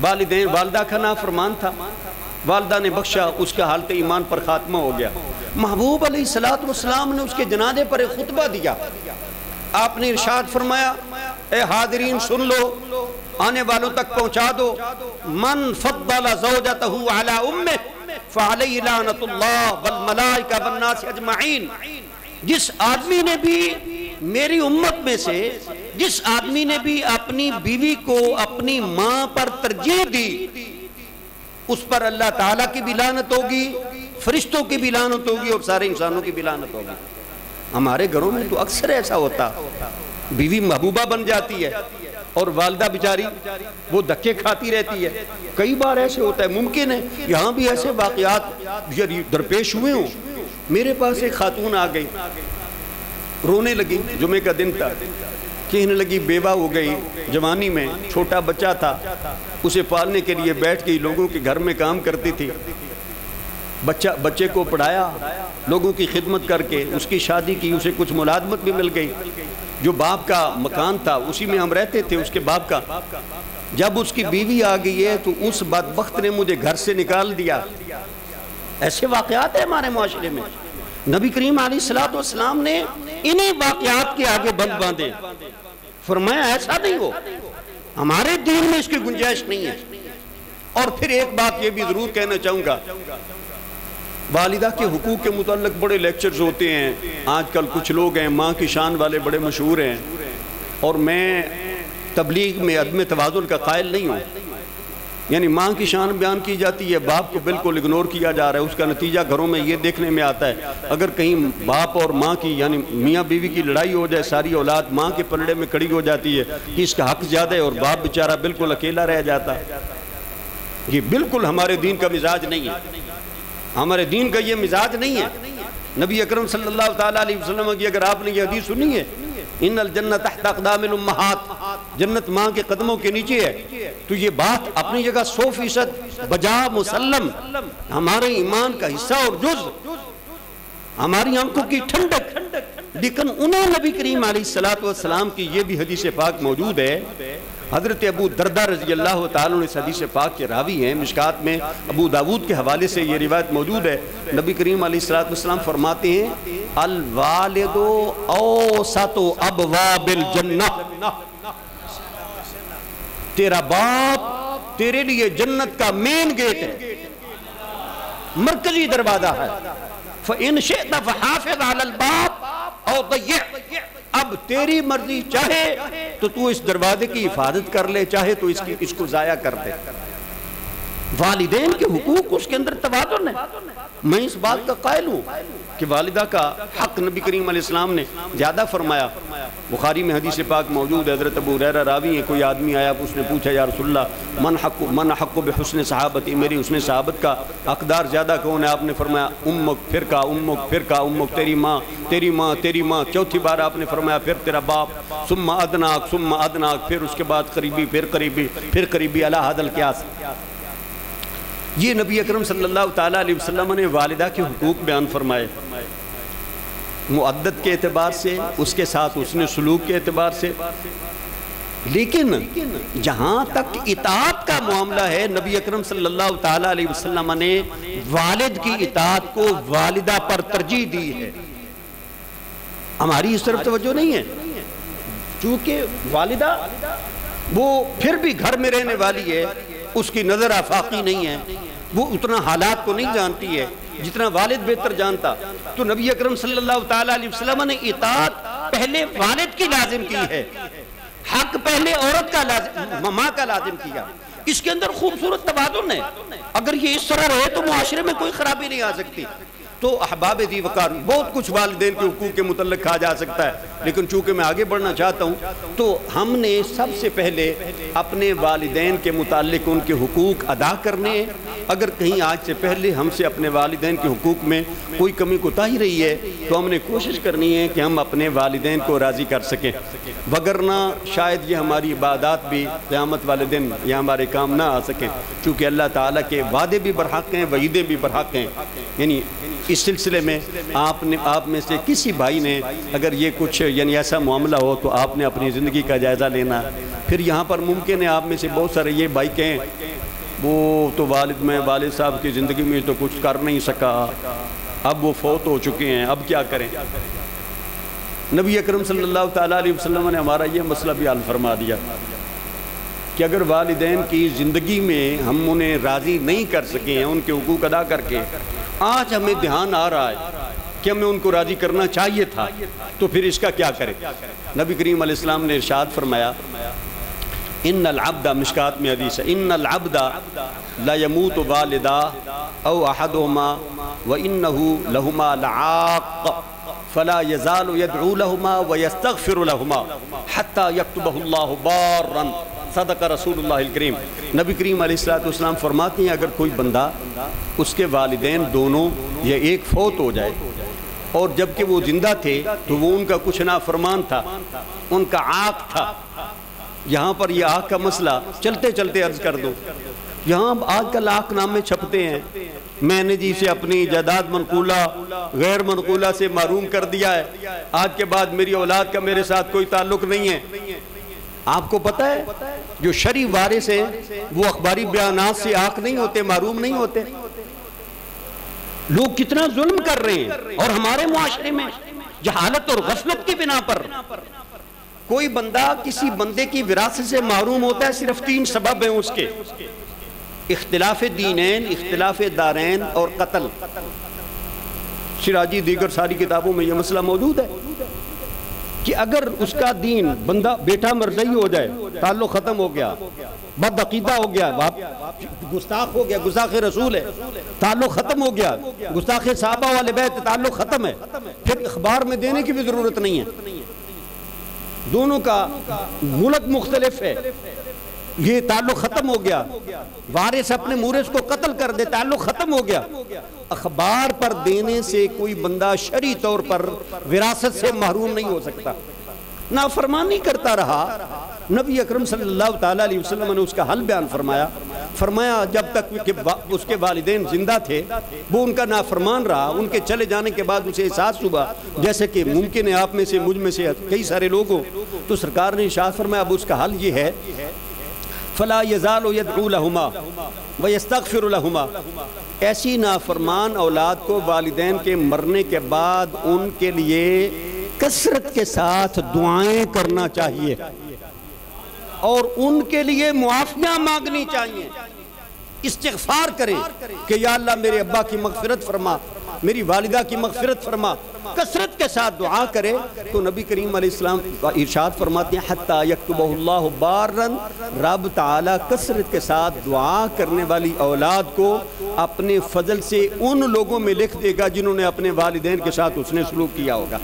والدین والدہ کا نافرمان تھا, والدہ نے بخشا, اس کا حالت ایمان پر خاتمہ ہو گیا. محبوب علیہ السلام نے اس کے جنازے پر ایک خطبہ دیا. آپ نے ارشاد فرمایا, اے حاضرین سن لو, آنے والوں تک پہنچا دو, من فضل زوجتہ علی امہ فعلیہ لعنت اللہ والملائکہ والناس اجمعین. جس آدمی نے بھی میری امت میں سے جس آدمی نے بھی اپنی بیوی کو اپنی ماں پر ترجیح دی, اس پر اللہ تعالیٰ کی بھی لعنت ہوگی, فرشتوں کی بھی لعنت ہوگی, اور سارے انسانوں کی بھی لعنت ہوگی. ہمارے گھروں میں تو اکثر ایسا ہوتا, بیوی محبوبہ بن جاتی ہے اور والدہ بیچاری وہ دھکے کھاتی رہتی ہے. کئی بار ایسے ہوتا ہے, ممکن ہے یہاں بھی ایسے واقعات درپیش ہوئے ہوں. میرے پاس ایک خاتون آ گئی, رونے لگی, جمعے کا دن تھا, کہنے لگی بیوہ ہو گئی, جوانی میں چھوٹا بچہ تھا, اسے پالنے کے لیے بیٹھ گئی, لوگوں کے گھر میں کام کرتی تھی, بچے کو پڑھایا, لوگوں کی خدمت کر کے اس کی شادی کی, اسے کچھ ملازمت بھی مل گئی. جو باپ کا مکان تھا اسی میں ہم رہتے تھے, اس کے باپ کا. جب اس کی بیوی آ گئی ہے تو اس بدبخت نے مجھے گھر سے نکال دیا. ایسے واقعات ہیں ہمارے معاشرے میں. نبی کریم علیہ السلام نے انہیں واقعات کے آگے بند باندھے, فرمایا ایسا نہیں ہو, ہمارے دین میں اس کی گنجائش نہیں ہے. اور پھر ایک بات یہ بھی ضرور کہنا چاہوں گا, والدہ کے حقوق کے متعلق بڑے لیکچرز ہوتے ہیں. آج کل کچھ لوگ ہیں ماں کی شان والے بڑے مشہور ہیں, اور میں تبلیغ میں عدم توازن کا قائل نہیں ہوں. یعنی ماں کی شان بیان کی جاتی ہے, باپ کو بالکل اگنور کیا جا رہا ہے. اس کا نتیجہ گھروں میں یہ دیکھنے میں آتا ہے, اگر کہیں باپ اور ماں کی یعنی میاں بیوی کی لڑائی ہو جائے, ساری اولاد ماں کے پلڑے میں کھڑی ہو جاتی ہے کہ اس کا حق زیادہ ہے, اور باپ بیچارہ بالکل اکیلا رہ جاتا ہے. یہ بالکل ہمارے دین کا مزاج نہیں ہے, ہمارے دین کا یہ مزاج نہیں ہے. نبی اکرم صلی اللہ تعالیٰ علیہ وسلم کی اگر آپ نے یہ حدیث سنی ہے, ان الجنت تحت اقدام الامہات, جنت ماں کے قدموں کے نیچے ہے, تو یہ بات اپنی جگہ 100% بجا مسلم, ہمارے ایمان کا حصہ اور جز, ہماری آنکھوں کی ٹھنڈک. لیکن انہیں نبی کریم علیہ السلام کی یہ بھی حدیث پاک موجود ہے. حضرت ابو دردہ رضی اللہ تعالیٰ عنہ اس حدیث پاک کے راوی ہیں, مشکات میں ابو داود کے حوالے سے یہ روایت موجود ہے. نبی کریم علیہ السلام فرماتے ہیں, الوالد اوسط ابواب الجنہ, تیرا باپ تیرے لیے جنت کا مین گیٹ ہے, مرکزی دروازہ ہے. فَإِنْ شِئْتَ فَحَافِظْ عَلَى الْبَابِ أَوْ ضَيِّعْ, اب تیری مرضی, چاہے تو تو اس دروازے کی حفاظت کر لے, چاہے تو اس کو ضائع کر دے. والدین کے حقوق, اس کے اندر توازن ہے. میں اس بات کا قائل ہوں کہ والدہ کا حق نبی کریم علیہ السلام نے زیادہ فرمایا. بخاری میں حدیث پاک موجود ہے, حضرت ابو ہریرہ راوی ہیں, کوئی آدمی آیا, اس نے پوچھا یا رسول اللہ من حق بحسن صحابتی, میری حسن صحابت کا حقدار زیادہ کون ہے؟ آپ نے فرمایا امک, پھر کہا امک, پھر کہا امک, تیری ماں, تیری ماں, تیری ماں. چوتھی بار آپ نے فرمایا پھر تیرا باپ, ثم ادناک, ثم ادناک, پھر اس کے بعد قریبی, پھر قریبی, پھر قریبی, علی حد القیاس. یہ نبی اکرم صلی اللہ تعالیٰ علیہ وسلم نے والدہ کے حقوق بیان فرمائے, معدت کے اعتبار سے, اس کے ساتھ اس نے سلوک کے اعتبار سے. لیکن جہاں تک اطاعت کا معاملہ ہے, نبی اکرم صلی اللہ تعالیٰ علیہ وسلم نے والد کی اطاعت کو والدہ پر ترجیح دی ہے. ہماری اس طرف توجہ نہیں ہے, چونکہ والدہ وہ پھر بھی گھر میں رہنے والی ہے, اس کی نظر آفاقی نہیں ہے, وہ اتنا حالات کو نہیں جانتی ہے جتنا والد بہتر جانتا. تو نبی اکرم صلی اللہ تعالیٰ علیہ وسلم نے اطاعت پہلے والد کی لازم کی ہے, حق پہلے عورت کا لازم, ماں کا لازم کیا. اس کے اندر خوبصورت توازن ہے. اگر یہ اس طرح رہے تو معاشرے میں کوئی خرابی نہیں آ سکتی. تو احباب ذی وقار, بہت کچھ والدین کے حقوق کے متعلق کہا جا سکتا ہے, لیکن چونکہ میں آگے بڑھنا چاہتا ہوں تو ہم نے سب سے پہلے اپنے والدین کے متعلق ان کے حقوق ادا کرنے ہیں. اگر کہیں آج سے پہلے ہم سے اپنے والدین کے حقوق میں کوئی کمی کوتاہی رہی ہے تو ہم نے کوشش کرنی ہے کہ ہم اپنے والدین کو راضی کر سکیں, وگرنہ شاید یہ ہماری عبادات بھی قیامت والے دن یہ ہمارے کام نہ آ سکیں, چونکہ اللہ تعالیٰ کے وعدے بھی برحق ہیں, وعیدیں بھی برحق ہیں. یعنی اس سلسلے میں آپ میں سے کسی بھائی نے اگر یہ کچھ یعنی ایسا معاملہ ہو تو آپ نے اپنی زندگی کا جائزہ لینا, پھر یہاں پر ممکن ہے آپ میں سے بہت سارے یہ بھائی کہیں وہ تو والد صاحب کی زندگی میں تو کچھ کر نہیں سکا، اب وہ فوت ہو چکے ہیں، اب کیا کریں؟ نبی اکرم صلی اللہ تعالیٰ علیہ وسلم نے ہمارا یہ مسئلہ بھی حل فرما دیا کہ اگر والدین کی زندگی میں ہم انہیں راضی نہیں کر سکے ہیں ان کے حقوق ادا کر کے، آج ہمیں دھیان آ رہا ہے کہ ہمیں ان کو راضی کرنا چاہیے تھا، تو پھر اس کا کیا کریں؟ نبی کریم علیہ السلام نے ارشاد فرمایا ان العبد، مشکات میں حدیث ہے، ان العبد لا يموت والدا او احدهما وانه لهما لعاق فلا يزال يدعو لهما ويستغفر لهما حتى يكتبه الله بارا صدق رسول اللہ الکریم۔ نبی کریم علیہ السلام فرماتے ہیں اگر کوئی بندہ اس کے والدین دونوں یا ایک فوت ہو جائے اور جبکہ وہ زندہ تھے تو وہ ان کا کچھ نافرمان تھا، ان کا عاق تھا۔ یہاں پر یہ عاق کا مسئلہ چلتے چلتے عرض کر دو، یہاں آج کل عاق نامے چھپتے ہیں، میں نے جی سے اپنی جائیداد منقولہ غیر منقولہ سے محروم کر دیا ہے، آج کے بعد میری اولاد کا میرے ساتھ کوئی تعلق نہیں ہے۔ آپ کو پتہ ہے جو شرعی وارث ہیں وہ اخباری بیانات سے عاق نہیں ہوتے، محروم نہیں ہوتے۔ لوگ کتنا ظلم کر رہے ہیں، اور ہمارے معاشرے میں جہالت اور غفلت کی بنا پر کوئی بندہ کسی بندے کی وراثت سے محروم ہوتا ہے، صرف 3 سبب ہیں اس کے: اختلاف دینین، اختلاف دارین اور قتل۔ سراجی دیگر ساری کتابوں میں یہ مسئلہ موجود ہے کہ اگر اس کا دین بندہ بیٹا مرزئی ہو جائے، تعلق ختم ہو گیا، بد عقیدہ ہو گیا، گستاخ ہو گیا، گستاخ رسول ہے، تعلق ختم ہو گیا، گستاخ صحابہ والے بیت، تعلق ختم ہے، پھر اخبار میں دینے کی بھی ضرورت نہیں ہے۔ دونوں کا ملک مختلف ہے، یہ تعلق ختم ہو گیا، وارث اپنے مورث کو قتل کر دے، تعلق ختم ہو گیا۔ اخبار پر دینے سے کوئی بندہ شرعی طور پر وراثت سے محروم نہیں ہو سکتا۔ نافرمانی کرتا رہا، نبی اکرم صلی اللہ تعالیٰ علیہ وسلم نے اس کا حل بیان فرمایا جب تک کہ اس کے والدین زندہ تھے وہ ان کا نافرمان رہا، ان کے چلے جانے کے بعد اسے احساس ہوا، جیسے کہ ممکن ہے آپ میں سے مجھ میں سے کئی سارے لوگ ہوں، تو سرکار نے ارشاد فرمایا اب اس کا حل یہ ہے فلا یزال یدعو لہما ویستغفر لہما۔ ایسی نافرمان اولاد کو والدین کے مرنے کے بعد ان کے لیے کثرت کے ساتھ دعائیں کرنا چاہیے اور ان کے لیے معافیاں مانگنی چاہیے، استغفار کریں کہ یا اللہ میرے ابا کی مغفرت فرما، میری والدہ کی مغفرت فرما، کثرت کے ساتھ دعا کرے تو نبی کریم علیہ السلام ارشاد فرماتے ہیں حتی یکتبہ اللہ بارن، رب تعالیٰ کثرت کے ساتھ دعا کرنے والی اولاد کو اپنے فضل سے ان لوگوں میں لکھ دے گا جنہوں نے اپنے والدین کے ساتھ اس نے سلوک کیا ہوگا۔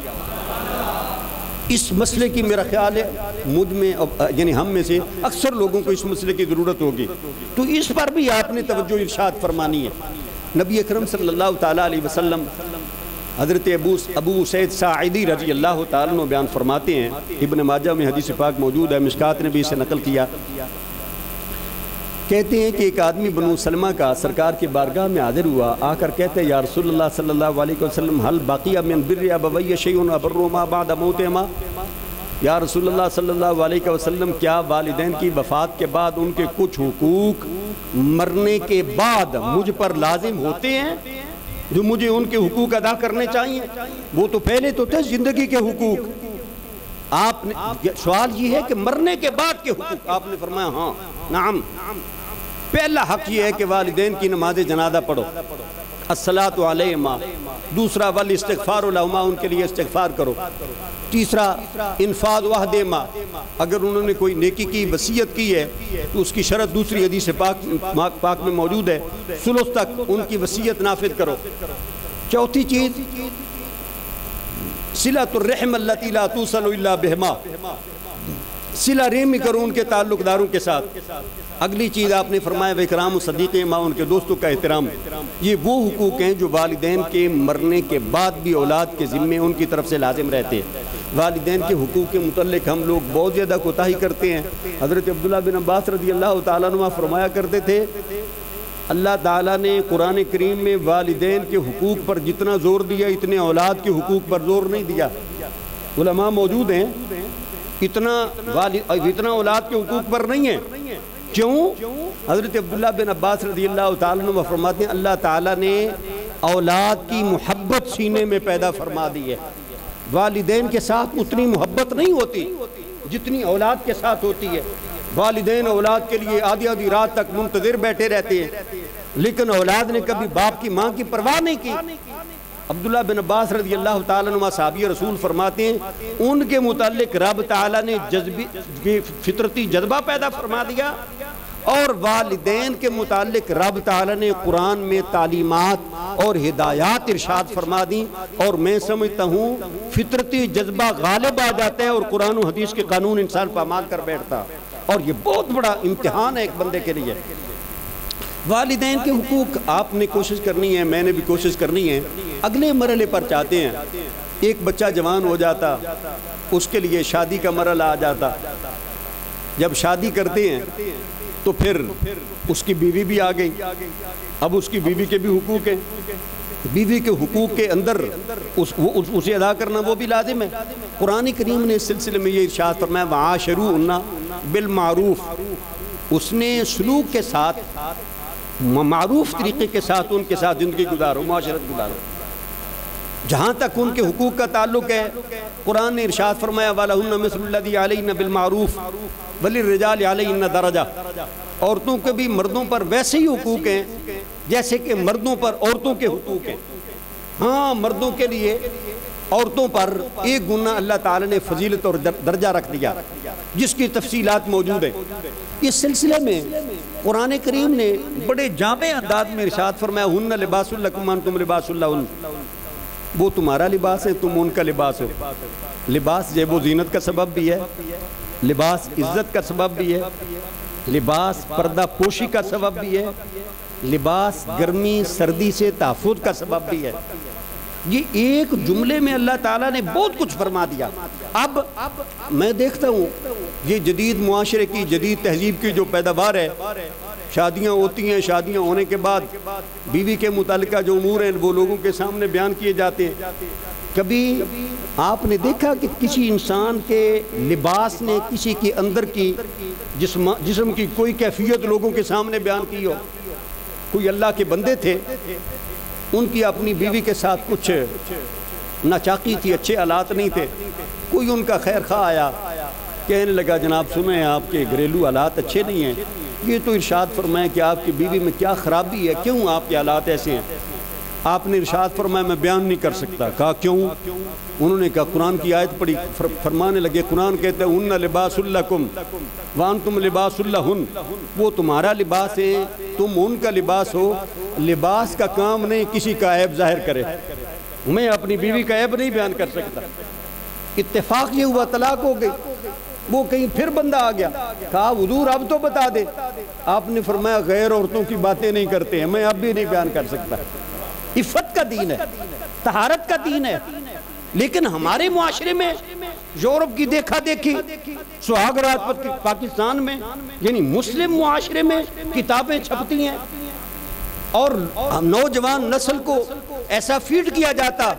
اس مسئلے کی میرا خیال ہے مجھ میں یعنی ہم میں سے اکثر لوگوں کو اس مسئلے کی ضرورت ہوگی، تو اس پر بھی آپ نے توجہ ارشاد فرمانی ہے۔ نبی اکرم صلی اللہ تعالیٰ علیہ وسلم حضرت ابو سعید ساعدی رضی اللہ تعالیٰ عنہ بیان فرماتے ہیں، ابن ماجہ میں حدیث پاک موجود ہے، مشکات نے بھی اسے نقل کیا، کہتے ہیں کہ ایک آدمی بنو سلمہ کا سرکار کی بارگاہ میں حاضر ہوا، آ کر کہتے ہیں یا رسول اللہ صلی اللہ علیہ وسلم حل باقی من بر ابوی شیء ابرہما بعد موتہما، یا رسول اللہ صلی اللہ علیہ وسلم کیا والدین کی وفات کے بعد ان کے کچھ حقوق مرنے کے بعد مجھ پر لازم ہوتے ہیں جو مجھے ان کے حقوق ادا کرنے چاہیے؟ وہ تو پہلے تو تھے زندگی کے حقوق، آپ نے سوال یہ ہے کہ مرنے کے بعد کے حقوق، آپ نے فرمایا ہاں نعم۔ پہلا حق یہ ہے کہ والدین کی نماز جنازہ پڑھو، الصلاۃ علیہما، دوسرا والاستغفار لہما، ان کے لیے استغفار کرو، تیسرا انفاذ وحدہما، اگر انہوں نے کوئی نیکی کی وصیت کی ہے تو اس کی شرط دوسری حدیث پاک میں موجود ہے، ثلث تک ان کی وصیت نافذ کرو۔ چوتھی چیز صلۃ الرحم التی لا توصل الا بہما، صلہ رحمی کرو ان کے تعلق داروں کے ساتھ۔ اگلی چیز آپ نے فرمایا وَإِكْرَامُ صَدِيقِهِمَا، ان کے دوستوں کا احترام۔ یہ وہ حقوق ہیں جو والدین کے مرنے کے بعد بھی اولاد کے ذمے ان کی طرف سے لازم رہتے ہیں۔ والدین کے حقوق کے متعلق ہم لوگ بہت زیادہ کوتاہی کرتے ہیں۔ حضرت عبداللہ بن عباس رضی اللہ تعالیٰ عنہ فرمایا کرتے تھے اللہ تعالیٰ نے قرآن کریم میں والدین کے حقوق پر جتنا زور دیا اتنے اولاد کے حقوق پر زور نہیں دیا۔ علماء موجود ہیں اتنا اولاد کے حقوق پر نہیں ہے. کیوں؟ حضرت عبداللہ بن عباس رضی اللہ تعالیٰ عنہ فرماتے ہیں اللہ تعالیٰ نے اولاد کی محبت سینے میں پیدا فرما دی ہے. والدین کے ساتھ اتنی محبت نہیں ہوتی جتنی اولاد کے ساتھ ہوتی ہے. والدین اولاد کے لیے آدھی آدھی رات تک منتظر بیٹھے رہتے ہیں، لیکن اولاد نے کبھی باپ کی ماں کی پرواہ نہیں کی. عبداللہ بن عباس رضی اللہ تعالیٰ عنہ صحابی رسول فرماتے ہیں ان کے متعلق رب تعالیٰ نے فطرتی جذبہ پیدا فرما دیا، اور والدین کے متعلق رب تعالیٰ نے قرآن میں تعلیمات اور ہدایات ارشاد فرما دیں. اور میں سمجھتا ہوں فطرتی جذبہ غالب آ جاتا ہے اور قرآن و حدیث کے قانون انسان پر عمل کر بیٹھتا، اور یہ بہت بڑا امتحان ہے ایک بندے کے لیے. والدین کے حقوق آپ نے کوشش کرنی ہے، میں نے بھی کوشش کرنی ہے. اگلے مرحلے پر چاہتے ہیں، ایک بچہ جوان ہو جاتا، اس کے لیے شادی کا مرحلہ آ جاتا. جب شادی کرتے ہیں تو پھر اس کی بیوی بھی آ گئی. اب اس کی بیوی کے بھی حقوق ہیں. بیوی کے حقوق کے اندر اسے ادا کرنا وہ بھی لازم ہے. قرآن کریم نے اس سلسلے میں یہ ارشاد فرمایا وَعَاشِرُوهُنَّ بِالْمَعْرُوفِ، اس نے سلوک کے ساتھ معروف طریقے کے ساتھ ان کے ساتھ زندگی گزارو، معاشرت گزارو. جہاں تک ان کے حقوق کا تعلق ہے قرآن نے ارشاد فرمایا وَلَهُنَّ مِثْلُ الَّذِي عَلَيْهِنَّ بِالْمَعْرُوفِ وَلِلرِّجَالِ عَلَيْهِنَّ دَرَجَةٌ، عورتوں کے بھی مردوں پر ویسے ہی حقوق ہیں جیسے کہ مردوں پر عورتوں کے حقوق ہیں. ہاں مردوں کے لیے عورتوں پر ایک گنا اللہ تعالی نے فضیلت اور درجہ رکھ دیا جس کی تفصیلات موجود ہیں. اس سلسلے میں قرآن کریم نے بڑے جامع انداز میں ارشاد فرمایا ہن لباس لکم انتم لباس لہن، وہ تمہارا لباس ہے، تم ان کا لباس ہو. لباس جیب و زینت کا سبب بھی ہے، لباس عزت کا سبب بھی ہے، لباس پردہ پوشی کا سبب بھی ہے، لباس گرمی سردی سے تحفظ کا سبب بھی ہے. یہ ایک جملے میں اللہ تعالیٰ نے بہت کچھ فرما دیا. اب میں دیکھتا ہوں یہ جدید معاشرے کی جدید تہذیب کی جو پیداوار ہے، شادیاں ہوتی ہیں، شادیاں ہونے کے بعد بیوی کے متعلقہ جو امور ہیں وہ لوگوں کے سامنے بیان کیے جاتے ہیں. کبھی آپ نے دیکھا کہ کسی انسان کے لباس نے کسی کے اندر کی جسم کی کوئی کیفیت لوگوں کے سامنے بیان کی ہو؟ کوئی اللہ کے بندے تھے، ان کی اپنی بیوی کے ساتھ کچھ ناچاقی تھی، اچھے حالات نہیں تھے. کوئی ان کا خیر خواہ آیا، کہنے لگا جناب سنیں آپ کے گھریلو حالات اچھے نہیں ہیں، یہ تو ارشاد فرمائیں کہ آپ کی بیوی میں کیا خرابی ہے، کیوں آپ کے حالات ایسے ہیں؟ آپ نے ارشاد فرمایا میں بیان نہیں کر سکتا. کہا کیوں؟ انہوں نے کہا قرآن کی آیت پڑھی، فرمانے لگے قرآن کہتے ہیں ہن لباس لکم وانتم لباس لہن، وہ تمہارا لباس ہے، تم ان کا لباس ہو. لباس کا کام نہیں کسی کا عیب ظاہر کرے، میں اپنی بیوی کا عیب نہیں بیان کر سکتا. اتفاق یہ ہوا طلاق ہو گئی. وہ کہیں پھر بندہ آ گیا، کہا حضور اب تو بتا دے. آپ نے فرمایا غیر عورتوں کی باتیں نہیں کرتے ہیں، میں اب بھی نہیں بیان کر سکتا. عفت کا دین ہے، طہارت کا دین ہے. لیکن ہمارے معاشرے میں یورپ کی دیکھا دیکھی سہاگ رات پاکستان میں یعنی مسلم معاشرے میں کتابیں چھپتی ہیں اور نوجوان نسل کو ایسا فیڈ کیا جاتا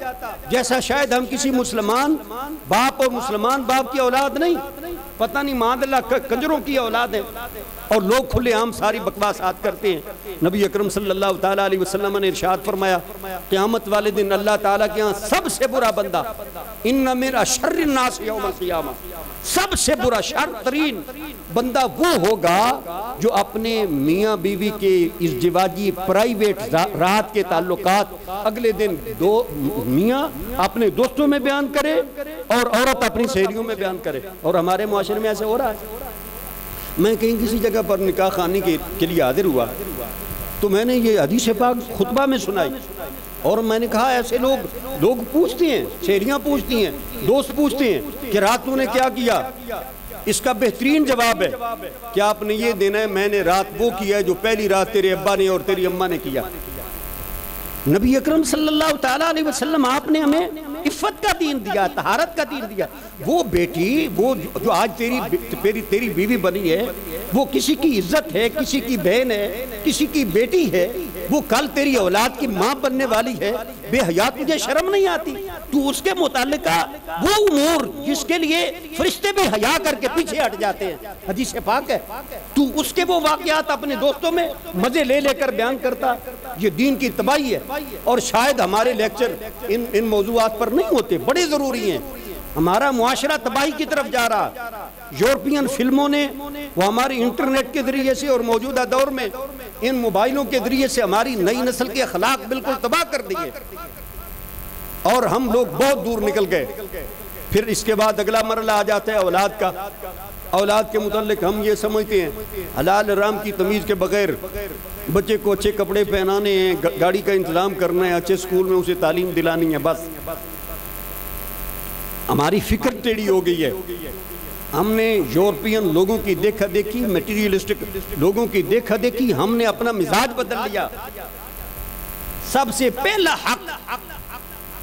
جیسا شاید ہم کسی مسلمان باپ اور مسلمان باپ کی اولاد نہیں، پتہ نہیں معاذ اللہ کنجروں کی اولاد ہے. اور لوگ کھلے عام ساری بکواسات کرتے ہیں. نبی اکرم صلی اللہ تعالیٰ علیہ وسلم نے ارشاد فرمایا قیامت والے دن اللہ تعالیٰ کے ہاں سب سے برا بندہ ان میرا شر الناس یوم القیامہ، سب سے برا شر ترین بندہ وہ ہوگا جو اپنے میاں بیوی کے ازدواجی پرائیویٹ رات کے تعلقات اگلے دن میاں اپنے دوستوں میں بیان کرے اور عورت اپنی سہیلیوں میں بیان کرے. اور ہمارے معاشرے میں ایسے ہو رہا ہے. میں کہیں کسی جگہ پر نکاح خوانی کے لیے حاضر ہوا تو میں نے یہ حدیث پاک خطبہ میں سنائی اور میں نے کہا ایسے لوگ پوچھتے ہیں، سہیلیاں پوچھتی ہیں، دوست پوچھتے ہیں کہ رات تو نے کیا کیا. اس کا بہترین جواب ہے کہ آپ نے یہ دینا ہے میں نے رات وہ کیا ہے جو پہلی رات تیرے ابا نے اور تیری اماں نے کیا. نبی اکرم صلی اللہ تعالیٰ علیہ وسلم آپ نے ہمیں عفت کا دین دیا، طہارت کا دین دیا. وہ بیٹی وہ جو آج تیری بیوی بنی ہے وہ کسی کی عزت ہے، کسی کی بہن ہے، کسی کی بیٹی ہے، وہ کل تیری اولاد کی ماں بننے والی ہے. بے حیا تجھے شرم نہیں آتی؟ تو اس کے متعلقہ وہ امور جس کے لیے فرشتے بھی حیا کر کے پیچھے ہٹ جاتے ہیں، حدیث پاک ہے، تو اس کے وہ واقعات اپنے دوستوں میں مزے لے لے کر بیان کرتا، یہ دین کی تباہی ہے۔ اور شاید ہمارے لیکچر ان موضوعات پر نہیں ہوتے، بڑے ضروری ہیں۔ ہمارا معاشرہ تباہی کی طرف جا رہا، یورپین فلموں نے وہ ہماری انٹرنیٹ کے ذریعے سے اور موجودہ دور میں ان موبائلوں کے ذریعے سے ہماری نئی نسل کے اخلاق بالکل تباہ کر دیے، اور ہم لوگ بہت دور نکل گئے۔ پھر اس کے بعد اگلا مرحلہ آ جاتا ہے اولاد کا۔ اولاد کے متعلق ہم یہ سمجھتے ہیں حلال حرام کی تمیز کے بغیر بچے کو اچھے کپڑے پہنانے ہیں، گاڑی کا انتظام کرنا ہے، اچھے سکول میں اسے تعلیم دلانی ہے، بس ہماری فکر ٹیڑھی ہو گئی ہے۔ ہم نے یورپین لوگوں کی دیکھا دیکھی، میٹیریلسٹک لوگوں کی دیکھا دیکھی، ہم نے اپنا مزاج بدل لیا۔ سب سے پہلا حق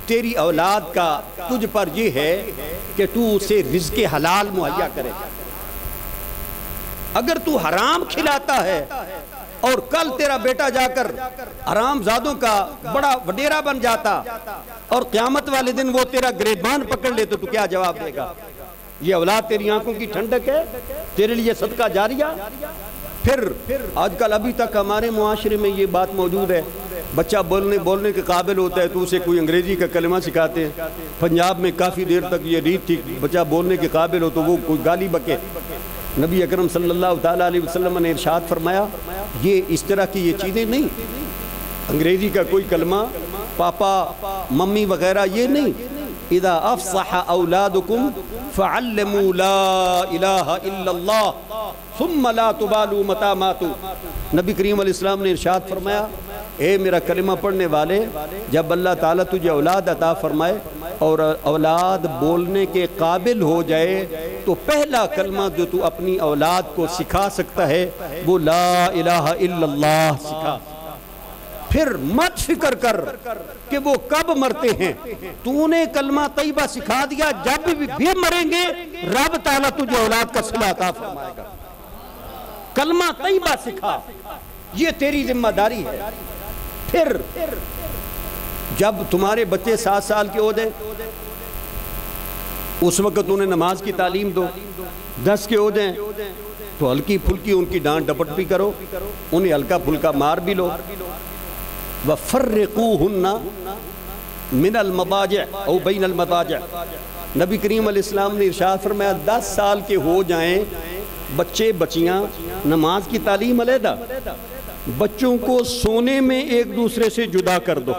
تیری اولاد کا تجھ پر یہ ہے کہ تو اسے رزق حلال مہیا کرے۔ اگر تو حرام کھلاتا ہے اور کل تیرا بیٹا جا کر حرام زادوں کا بڑا وڈیرا بن جاتا اور قیامت والے دن وہ تیرا گریبان پکڑ لے تو کیا جواب دے گا؟ یہ اولاد تیری آنکھوں کی ٹھنڈک ہے، تیرے لیے صدقہ جاریہ۔ پھر آج کل ابھی تک ہمارے معاشرے میں یہ بات موجود ہے، بچہ بولنے کے قابل ہوتا ہے تو اسے کوئی انگریزی کا کلمہ سکھاتے ہیں۔ پنجاب میں کافی دیر تک یہ ریت تھی، بچہ بولنے کے قابل ہو تو وہ کوئی گالی بکے۔ نبی اکرم صلی اللہ تعالیٰ علیہ وسلم نے ارشاد فرمایا یہ اس طرح کی یہ چیزیں نہیں، انگریزی کا کوئی کلمہ، پاپا ممی وغیرہ یہ نہیں۔ اذا افصح اولادکم فعلموا لا الہ الا اللہ ثم لا تبالوا متى ماتوا۔ نبی کریم علیہ السلام نے ارشاد فرمایا اے میرا کلمہ پڑھنے والے، جب اللہ تعالیٰ تجھے اولاد عطا فرمائے اور اولاد بولنے کے قابل ہو جائے تو پہلا کلمہ جو تو اپنی اولاد کو سکھا سکتا ہے وہ لا الہ الا اللہ سکھا۔ پھر مت فکر کر کہ وہ کب مرتے ہیں، تو نے کلمہ طیبہ سکھا دیا، جب بھی مریں گے رب تعالیٰ تجھے اولاد کا صلہ عطا فرمائے گا۔ کلمہ طیبہ سکھا، یہ تیری ذمہ داری ہے۔ پھر جب تمہارے بچے 7 سال کے ہو جائیں اس وقت انہیں نماز کی تعلیم دو، 10 کے ہو جائیں تو ہلکی پھلکی ان کی ڈانٹ ڈپٹ بھی کرو، انہیں ہلکا پھلکا مار بھی لو۔ وَفَرِّقُوهُنَّ مِنَ الْمَضَاجِعِ او بَيْنَ الْمَضَاجِعِ۔ نبی کریم علیہ السلام نے ارشاد فرمایا 10 سال کے ہو جائیں بچے بچیاں، نماز کی تعلیم علیحدہ، بچوں کو سونے میں ایک دوسرے سے جدا کر دو۔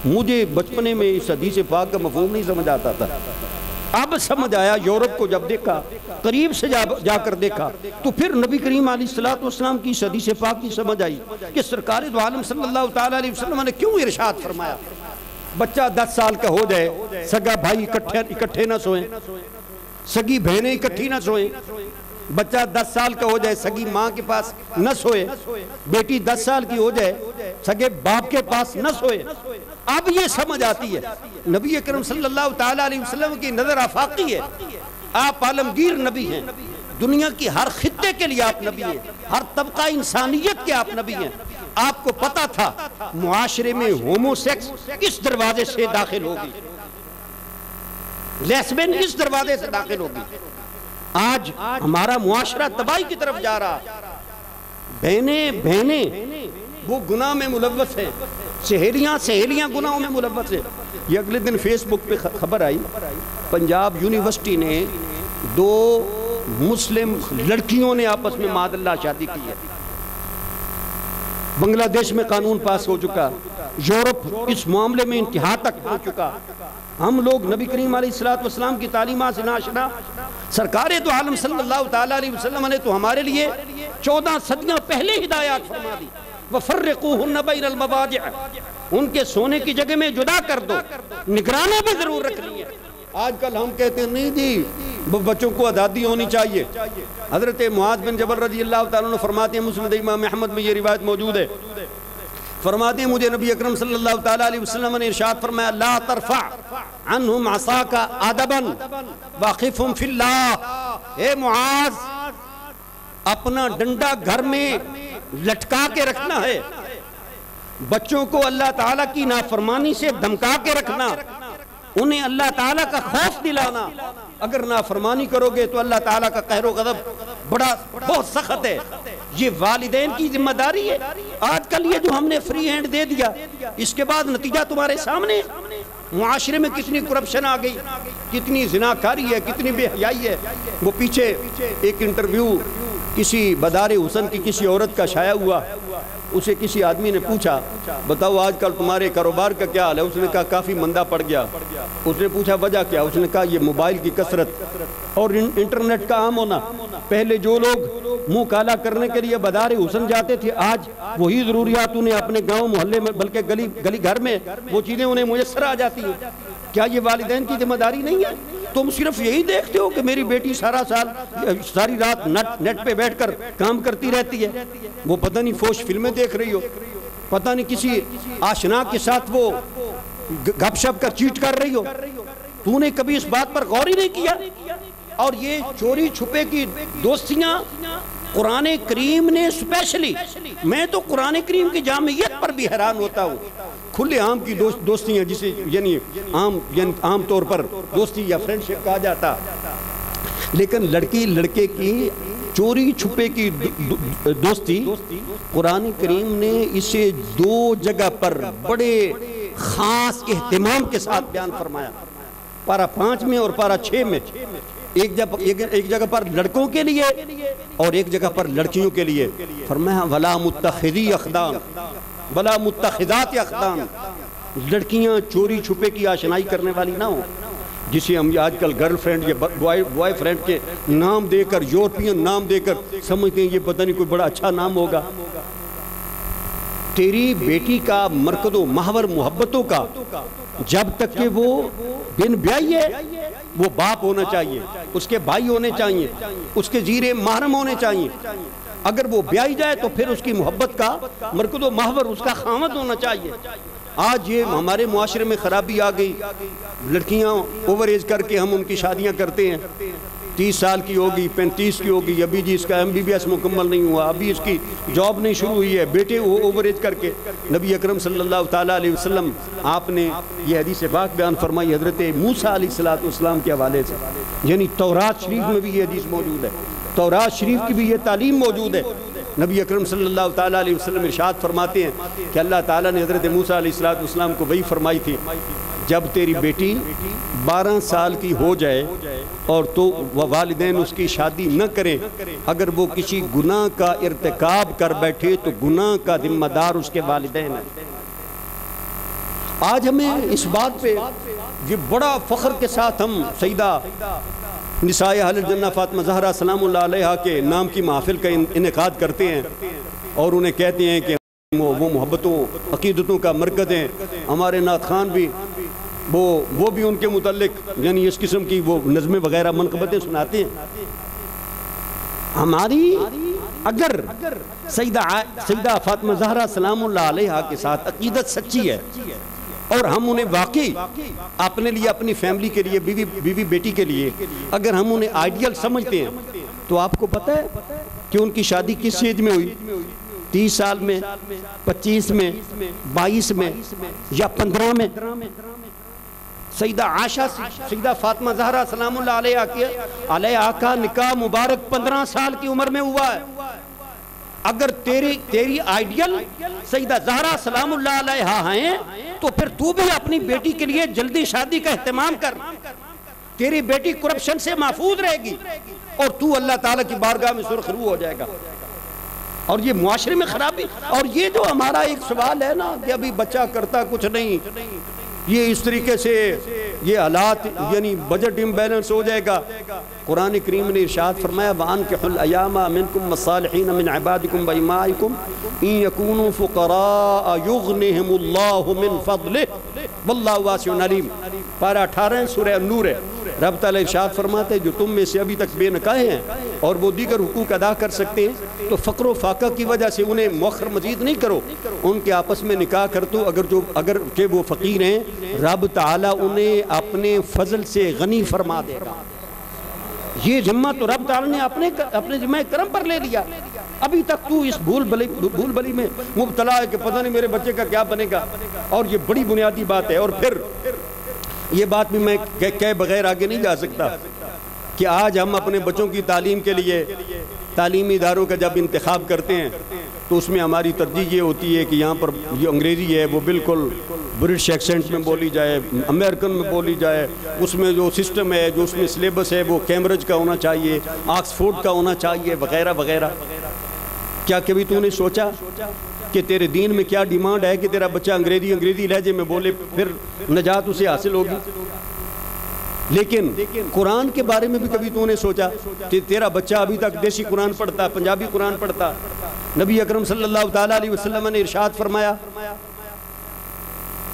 مجھے بچپنے میں اس حدیث پاک کا مفہوم نہیں سمجھ آتا تھا، اب سمجھ آیا۔ یورپ کو جب دیکھا، قریب سے جا کر دیکھا تو پھر نبی کریم علیہ السلام کی اس حدیث پاک کی سمجھ آئی کہ سرکار دو عالم صلی اللہ تعالیٰ علیہ وسلم نے کیوں ارشاد فرمایا بچہ 10 سال کا ہو جائے سگا بھائی اکٹھے نہ سوئیں، سگی بہنیں اکٹھی نہ سوئیں، بچہ 10 سال کا ہو جائے سگی ماں کے پاس نہ سوئے، بیٹی 10 سال کی ہو جائے سگے باپ کے پاس نہ سوئے۔ اب یہ سمجھ آتی ہے، نبی اکرم صلی اللہ تعالیٰ علیہ وسلم کی نظر آفاقی ہے، آپ عالمگیر نبی ہیں، دنیا کی ہر خطے کے لیے آپ نبی ہیں، ہر طبقہ انسانیت کے آپ نبی ہیں۔ آپ کو پتا تھا معاشرے میں ہومو سیکس اس دروازے سے داخل ہوگی، لیسبین اس دروازے سے داخل ہوگی۔ آج ہمارا معاشرہ تباہی کی طرف جا رہا، بہنیں وہ گناہ میں ملوث ہیں، سہیلیاں گناہوں میں ملوث ہیں۔ یہ اگلے دن فیس بک پہ خبر آئی، پنجاب یونیورسٹی نے 2 مسلم لڑکیوں نے آپس میں معاذ اللہ شادی کی ہے۔ بنگلہ دیش میں قانون پاس ہو چکا، یورپ اس معاملے میں انتہا تک پہنچ چکا۔ ہم لوگ نبی کریم علیہ السلام کی تعلیمات سے ناشنا، سرکار دو عالم صلی اللہ تعالیٰ علیہ وسلم نے تو ہمارے لیے 14 صدیاں پہلے ہدایات فرما دی، وَفَرِّقُوهُنَّ بَيْنَ الْمَضَاجِعِ، ان کے سونے کی جگہ میں جدا کر دو، نگرانی بھی ضرور رکھنی ہے۔ آج کل ہم کہتے ہیں نہیں جی بچوں کو آزادی ہونی چاہیے۔ حضرت معاذ بن جبل رضی اللہ تعالیٰ عنہ فرماتے ہیں، مسند امام احمد میں یہ روایت موجود ہے، فرماتے ہیں مجھے نبی اکرم صلی اللہ تعالیٰ علیہ وسلم نے ارشاد فرمایا لا ترفع عنہم عصاک ادبا واخفہم فی اللہ۔ اے معاذ اپنا ڈنڈا گھر میں لٹکا کے رکھنا ہے بچوں کو اللہ تعالیٰ کی نافرمانی سے دھمکا کے رکھنا، انہیں اللہ تعالیٰ کا خوف دلانا. اگر نافرمانی کرو گے تو اللہ تعالیٰ کا قہر و غضب بہت سخت ہے. یہ والدین کی ذمہ داری ہے. آج کل یہ جو ہم نے فری ہینڈ دے دیا، اس کے بعد نتیجہ تمہارے سامنے. معاشرے میں کتنی کرپشن آ گئی، کتنی زناکاری ہے، کتنی بے حیائی ہے. وہ پیچھے ایک انٹرویو کسی بدار حسن کی کسی عورت کا شائع ہوا. اسے کسی آدمی نے پوچھا بتاؤ آج کل تمہارے کاروبار کا کیا حال ہے؟ اس نے کہا کافی مندہ پڑ گیا. اس نے پوچھا وجہ کیا؟ اس نے کہا یہ موبائل کی کثرت اور انٹرنیٹ کا عام ہونا. پہلے جو لوگ منہ کالا کرنے کے لیے بدار حسن جاتے تھے، آج وہی ضروریات انہیں اپنے گاؤں محلے میں بلکہ گلی گھر میں وہ چیزیں انہیں میسر آ جاتی ہیں. کیا یہ والدین کی ذمہ داری نہیں ہے؟ تم صرف یہی دیکھتے ہو کہ میری بیٹی ساری رات نیٹ پہ بیٹھ کر کام کرتی رہتی ہے، وہ پتہ نہیں فوش فلمیں دیکھ رہی ہو، پتہ نہیں کسی آشنا کے ساتھ وہ گپ شپ کر چیٹ کر رہی ہو. تو نے کبھی اس بات پر غور ہی نہیں کیا؟ اور یہ چوری چھپے کی دوستیاں قرآن کریم نے اسپیشلی، میں تو قرآن کریم کی جامعیت پر بھی حیران ہوتا ہوں. کھلے عام کی دوستیاں جسے یعنی عام طور پر دوستی یا فرینڈشپ کہا جاتا، لیکن لڑکی لڑکے کی چوری چھپے کی دوستی قرآن کریم نے اسے 2 جگہ پر بڑے خاص اہتمام کے ساتھ بیان فرمایا. پارہ 5 میں اور پارہ 6 میں. ایک جگہ پر لڑکوں کے لیے اور ایک جگہ پر لڑکیوں کے لیے فرمایا ولا متخذی اخدان ولا متخذات اخدان. لڑکیاں چوری چھپے کی آشنائی کرنے والی نہ ہوں، جسے ہم آج کل گرل فرینڈ یا بوائے فرینڈ کے نام دے کر، یورپین نام دے کر سمجھتے ہیں یہ پتہ نہیں کوئی بڑا اچھا نام ہوگا. تیری بیٹی کا مرکز و محور محبتوں کا جب تک کہ وہ بن بیائی ہے، وہ باپ ہونا چاہیے، اس کے بھائی ہونے چاہیے، اس کے زیر محرم ہونے چاہیے. اگر وہ بیائی جائے تو پھر اس کی محبت کا مرکز و محور اس کا خامد ہونا چاہیے. آج یہ ہمارے معاشرے میں خرابی آ گئی. لڑکیاں اوور ایج کر کے ہم ان کی شادیاں کرتے ہیں. 30 سال کی ہوگی، 35 کی ہوگی، ابھی جی اس کا MBBS مکمل نہیں ہوا، ابھی اس کی جاب نہیں شروع ہوئی ہے. بیٹے وہ اوور ایج کر کے نبی اکرم صلی اللہ تعالیٰ علیہ وسلم آپ نے یہ حدیث پاک بیان فرمائی حضرت موسیٰ علیہ السلام کے حوالے سے. یعنی تورات شریف میں بھی یہ حدیث موجود ہے، تورات شریف کی بھی یہ تعلیم موجود ہے. نبی اکرم صلی اللہ تعالیٰ علیہ وسلم ارشاد فرماتے ہیں کہ اللہ تعالیٰ نے حضرت موسیٰ علیہ السلام کو وہی فرمائی تھی جب تیری بیٹی 12 سال کی ہو جائے اور تو والدین اس کی شادی نہ کریں، اگر وہ کسی گناہ کا ارتکاب کر بیٹھے تو گناہ کا ذمہ دار اس کے والدین ہیں. آج ہمیں اس بات پہ یہ بڑا فخر کے ساتھ ہم سیدہ نساء اہل الجنہ فاطمہ زہرا سلام اللہ علیہا کے نام کی محفل کا انعقاد کرتے ہیں اور انہیں کہتے ہیں کہ وہ محبتوں عقیدتوں کا مرکز ہیں. ہمارے نعت خان بھی وہ بھی ان کے متعلق یعنی اس قسم کی وہ نظمیں وغیرہ منقبتیں سناتے ہیں. ہماری اگر سیدہ فاطمہ زہرا سلام اللہ علیہا کے ساتھ عقیدت سچی ہے اور ہم انہیں واقعی اپنے لیے، اپنی فیملی کے لیے، بیوی بیٹی کے لیے اگر ہم انہیں آئیڈیل سمجھتے ہیں، تو آپ کو پتہ ہے کہ ان کی شادی کس ایج میں ہوئی؟ 30 سال میں، 25 میں، 22 میں یا 15 میں. سیدہ عائشہ سیدہ فاطمہ زہرا سلام اللہ علیہا کا نکاح مبارک 15 سال کی عمر میں ہوا ہے. اگر تیری آئیڈیل سیدہ زہرا سلام اللہ علیہا ہیں تو پھر تو بھی اپنی بیٹی کے لیے جلدی شادی کا اہتمام کر. تیری بیٹی کرپشن سے محفوظ رہے گی اور تو اللہ تعالیٰ کی بارگاہ میں سرخرو ہو جائے گا. اور یہ معاشرے میں خرابی، اور یہ جو ہمارا ایک سوال ہے نا کہ ابھی بچہ کرتا کچھ نہیں، یہ اس طریقے سے یہ حالات یعنی بجٹ امبیلنس ہو جائے گا. قرآن کریم نے ارشاد فرمایا وَأَنكِحُوا الْأَيَامَ مِنكُمْ وَالصَّالِحِينَ مِنْ عِبَادِكُمْ وَإِمَائِكُمْ إِنْ يَكُونُوا فُقَرَاءَ يُغْنِهِمُ اللَّهُ مِنْ فَضْلِهِ وَاللَّهُ وَاسِعٌ عَلِيمٌ. پارہ 18 سورہ النور ہے. رب تعالیٰ ارشاد فرماتے ہیں جو تم میں سے ابھی تک بے نکاح ہیں اور وہ دیگر حقوق ادا کر سکتے ہیں تو فقر و فاقہ کی وجہ سے انہیں مؤخر مزید نہیں کرو، ان کے آپس میں نکاح کر دو. اگر کہ وہ فقیر ہیں رب تعالیٰ انہیں اپنے فضل سے غنی فرما دے گا. یہ ذمہ تو رب تعالیٰ نے اپنے ذمہ کرم پر لے لیا. ابھی تک تو اس بھول بھلی میں مبتلا ہے کہ پتہ نہیں میرے بچے کا کیا بنے گا. اور یہ بڑی بنیادی بات ہے. اور پھر یہ بات بھی میں کہے بغیر آگے نہیں جا سکتا کہ آج ہم اپنے بچوں کی تعلیم کے لیے تعلیمی اداروں کا جب انتخاب کرتے ہیں تو اس میں ہماری ترجیح یہ ہوتی ہے کہ یہاں پر جو انگریزی ہے وہ بالکل برٹش ایکسنٹ میں بولی جائے, امریکن میں بولی جائے, اس میں جو سسٹم ہے, جو اس میں سلیبس ہے وہ کیمبرج کا ہونا چاہیے, آکسفورڈ کا ہونا چاہیے, وغیرہ وغیرہ. کیا کبھی تو نے سوچا کہ تیرے دین میں کیا ڈیمانڈ ہے کہ تیرا بچہ انگریزی لہجے میں بولے, پھر نجات اسے حاصل ہوگی؟ لیکن قرآن کے بارے میں بھی کبھی تو نے سوچا کہ تیرا بچہ ابھی تک دیسی قرآن پڑھتا, پنجابی قرآن پڑھتا. نبی اکرم صلی اللہ تعالیٰ علیہ وسلم نے ارشاد فرمایا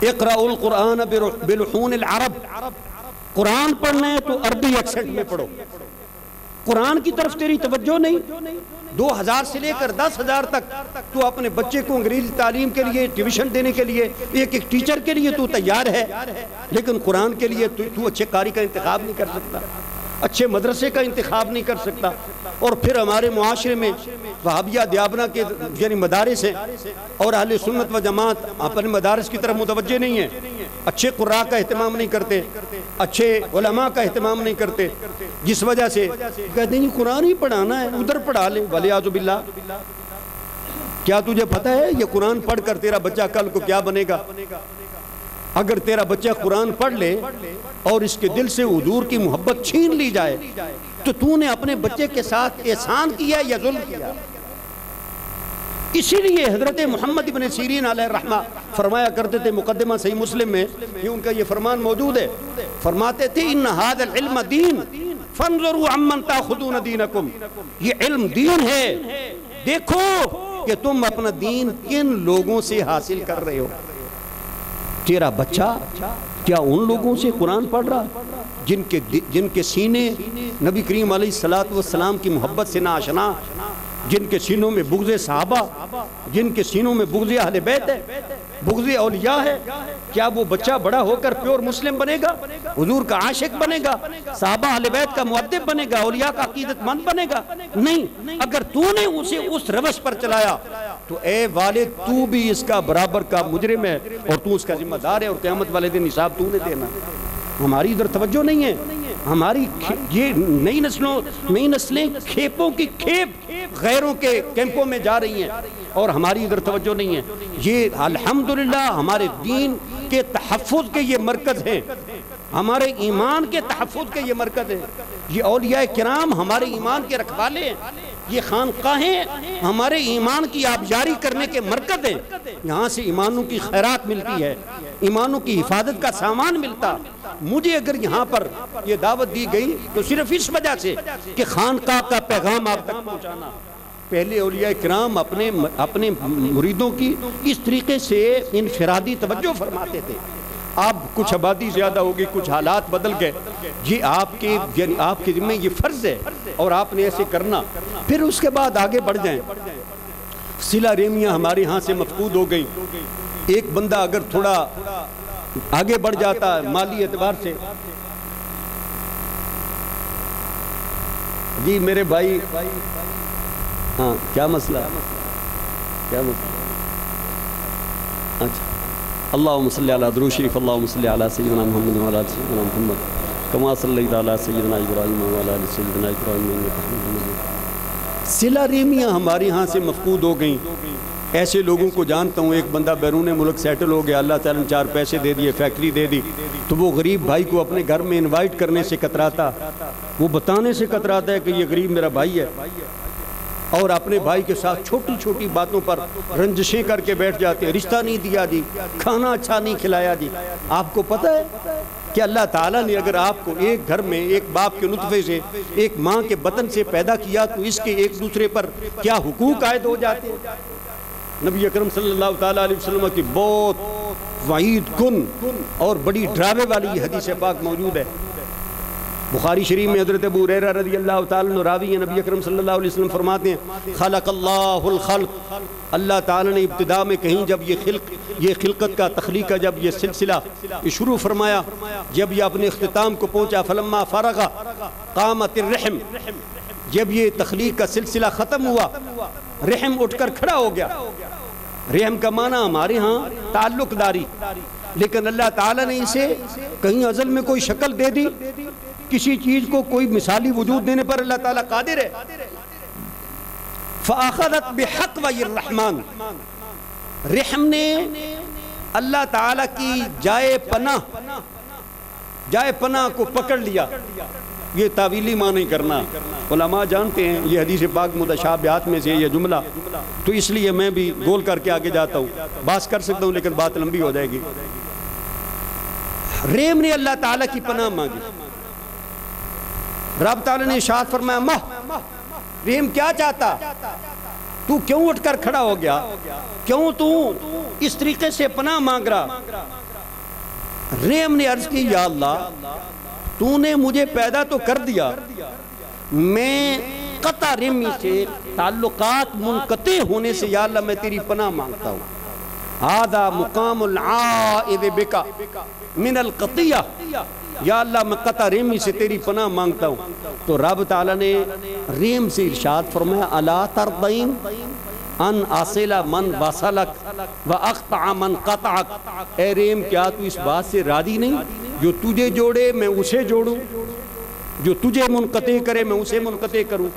اقرأوا القرآن بلحون العرب, قرآن پڑھنا ہے تو عربی ایکسنٹ میں پڑھو. قرآن کی طرف تیری توجہ نہیں. 2000 سے لے کر 10,000 تک تو اپنے بچے کو انگریزی تعلیم کے لیے ٹیوشن دینے کے لیے ایک ٹیچر کے لیے تو تیار ہے, لیکن قرآن کے لیے تو اچھے قاری کا انتخاب نہیں کر سکتا, اچھے مدرسے کا انتخاب نہیں کر سکتا. اور پھر ہمارے معاشرے میں وہابیہ دیابنا کے یعنی مدارس ہیں اور اہل سنت و جماعت اپنے مدارس کی طرف متوجہ نہیں ہیں, اچھے قراء کا اہتمام نہیں کرتے, اچھے علماء کا اہتمام نہیں کرتے, جس وجہ سے کہتے ہیں قرآن ہی پڑھانا ہے ادھر پڑھا لے. ولیعذ باللہ. کیا تجھے پتہ ہے یہ قرآن پڑھ کر تیرا بچہ کل کو کیا بنے گا؟ اگر تیرا بچہ قرآن پڑھ لے اور اس کے دل سے حضور کی محبت چھین لی جائے تو نے اپنے بچے کے ساتھ احسان کیا یا ظلم کیا؟ اسی لیے حضرت محمد ابن سیرین علیہ الرحمہ فرمایا کرتے تھے, مقدمہ صحیح مسلم میں یہ ان کا یہ فرمان موجود ہے, فرماتے تھے ان ھذا العلم دین فانظروا عمن تاخذون دینکم, یہ علم دین ہے, دیکھو کہ تم اپنا دین کن لوگوں سے حاصل کر رہے ہو. تیرا بچہ کیا ان لوگوں سے قرآن پڑھ رہا جن کے سینے نبی کریم علیہ السلام کی محبت سے ناآشنا, جن کے سینوں میں بغض صحابہ, جن کے سینوں میں بغض اہل بیت ہے, بغض اولیاء ہے؟ کیا وہ بچہ بڑا ہو کر پیور مسلم بنے گا, حضور کا عاشق بنے گا, صحابہ اہل بیت کا مؤدب بنے گا, اولیاء کا عقیدت مند بنے گا؟ نہیں. اگر تو نے اسے اس روش پر چلایا تو اے والد تو بھی اس کا برابر کا مجرم ہے اور تو اس کا ذمہ دار ہے, اور قیامت والے دن حساب تو نے دینا. ہماری ادھر توجہ نہیں ہے. ہماری یہ نئی نسلیں کھیپوں کی کھیپ غیروں کے کیمپوں میں جا رہی ہیں اور ہماری ادھر توجہ نہیں ہے. یہ الحمدللہ ہمارے دین کے تحفظ کے یہ مرکز ہیں, ہمارے ایمان کے تحفظ کے یہ مرکز ہیں. یہ اولیاء کرام ہمارے ایمان کے رکھوالے ہیں, یہ خانقاہیں ہمارے ایمان کی آبیاری کرنے کے مرکز ہیں. یہاں سے ایمانوں کی خیرات ملتی ہے, ایمانوں کی حفاظت کا سامان ملتا. مجھے اگر یہاں پر یہ دعوت دی گئی تو صرف اس وجہ سے کہ خانقاہ کا پیغام آپ تک پہنچانا. پہلے اولیاء کرام اپنے مریدوں کی اس طریقے سے انفرادی توجہ فرماتے تھے. اب کچھ آبادی زیادہ ہوگی, کچھ حالات بدل گئے, یہ آپ کے ذمہ یہ فرض ہے اور آپ نے ایسے کرنا. پھر اس کے بعد آگے بڑھ جائیں. صلہ ریمیاں ہمارے ہاں سے مفقود ہو گئی. ایک بندہ اگر تھوڑا آگے بڑھ جاتا ہے مالی اعتبار سے, جی میرے بھائی, ہاں کیا مسئلہ اچھا, اللہم صلی علی درود شریف, اللہم صلی علی سیدنا محمد و علی سیدنا محمد کما صلیت علی سیدنا ابراہیم و علی سیدنا ابراہیم انک حمید مجید. صلہ ریمیاں ہمارے ہاں سے مفقود ہو گئیں. ایسے لوگوں کو جانتا ہوں, ایک بندہ بیرون ملک سیٹل ہو گیا, اللہ تعالیٰ نے 4 پیسے دے دیے, فیکٹری دے دی, تو وہ غریب بھائی کو اپنے گھر میں انوائٹ کرنے سے کتراتا, وہ بتانے سے کتراتا ہے کہ یہ غریب میرا بھائی ہے, اور اپنے بھائی کے ساتھ چھوٹی چھوٹی باتوں پر رنجشیں کر کے بیٹھ جاتے ہیں. رشتہ نہیں دیا جی, کھانا اچھا نہیں کھلایا جی. آپ کو پتہ ہے کہ اللہ تعالیٰ نے اگر آپ کو ایک گھر میں ایک باپ کے نطفے سے, ایک ماں کے بطن سے پیدا کیا تو اس کے ایک دوسرے پر کیا حقوق عائد ہو جاتے ہیں. نبی اکرم صلی اللہ تعالیٰ علیہ وسلم کی بہت وعید کن اور بڑی ڈراوے والی حدیث پاک موجود ہے. بخاری شریف میں حضرت ابو ہریرہ رضی اللہ تعالیٰ عنہ راوی ہیں, نبی اکرم صلی اللہ علیہ وسلم فرماتے ہیں خلق اللہ الخلق, اللہ تعالیٰ نے ابتدا میں کہیں جب یہ خلقت کا تخلیق کا جب یہ سلسلہ شروع فرمایا, جب یہ اپنے اختتام کو پہنچا, فلما فرغ قامت الرحم, جب یہ تخلیق کا سلسلہ ختم ہوا رحم اٹھ کر کھڑا ہو گیا. رحم کا معنی ہمارے ہاں تعلق داری، لیکن اللہ تعالیٰ نے اسے کہیں ازل میں کوئی شکل دے دی. کسی چیز کو کوئی مثالی وجود دینے پر اللہ تعالیٰ قادر ہے. فَأَخَذَتْ بِحَقْ وَيِ الرَّحْمَانِ، رحم نے اللہ تعالیٰ کی جائے پناہ کو پکڑ لیا. یہ تعویلی معنی کرنا علماء جانتے ہیں، یہ حدیث پاک متشابہات میں سے یہ جملہ، تو اس لیے میں بھی گول کر کے آگے جاتا ہوں. بات کر سکتا ہوں لیکن بات لمبی ہو جائے گی. رحم نے اللہ تعالیٰ کی پناہ مانگی. رب تعالیٰ نے ارشاد فرمایا رحم کیا چاہتا، تو کیوں اٹھ کر کھڑا ہو گیا، کیوں تو اس طریقے سے پناہ مانگ رہا. رحم نے عرض کی یا اللہ تو نے مجھے پیدا تو کر دیا، میں قطع رحمی سے تعلقات منقطع ہونے سے یا اللہ میں تیری پناہ مانگتا ہوں. هذا مقام العائذ بک من القطیہ، یا اللہ میں قطع رحمی سے تیری پناہ مانگتا ہوں. تو رب تعالیٰ نے رحم سے ارشاد فرمایا الا ترضین ان اصل من وصلک واقطع من قطعک، اے رحم کیا تو اس بات سے راضی نہیں جو تجھے جوڑے میں اسے جوڑوں، جو تجھے منقطع کرے میں اسے منقطع کروں.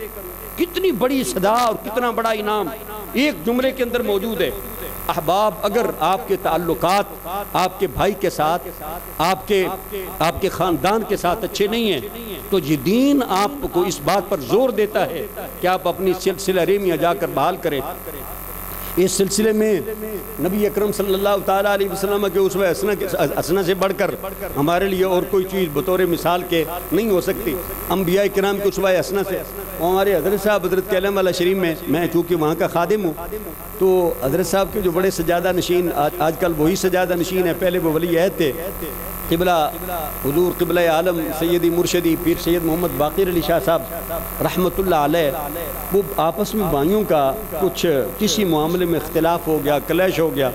کتنی بڑی صدا اور کتنا بڑا انعام ایک جملے کے اندر موجود ہے. احباب، اگر آپ کے تعلقات آپ کے بھائی کے ساتھ، آپ کے خاندان کے ساتھ اچھے نہیں ہیں تو یہ دین آپ کو اس بات پر زور دیتا ہے کہ آپ اپنی سلسلہ رحمیہ جا کر بحال کریں. اس سلسلے میں نبی اکرم صلی اللہ تعالیٰ علیہ وسلم کے اسوہ حسنہ سے بڑھ کر ہمارے لیے اور کوئی چیز بطور مثال کے نہیں ہو سکتی. انبیاء کرام کے اسوہ حسنہ سے ہمارے حضرت صاحب حضرت کلم والا شریف میں چونکہ وہاں کا خادم ہوں تو حضرت صاحب کے جو بڑے سجادہ نشین، آج کل وہی سجادہ نشین ہے، پہلے وہ ولی عہد تھے، قبلہ حضور قبلہ عالم سیدی مرشدی پیر سید محمد باقر علی شاہ صاحب رحمۃ اللہ علیہ. وہ آپس میں بھائیوں کا کچھ کسی معاملے میں اختلاف ہو گیا، کلیش ہو گیا،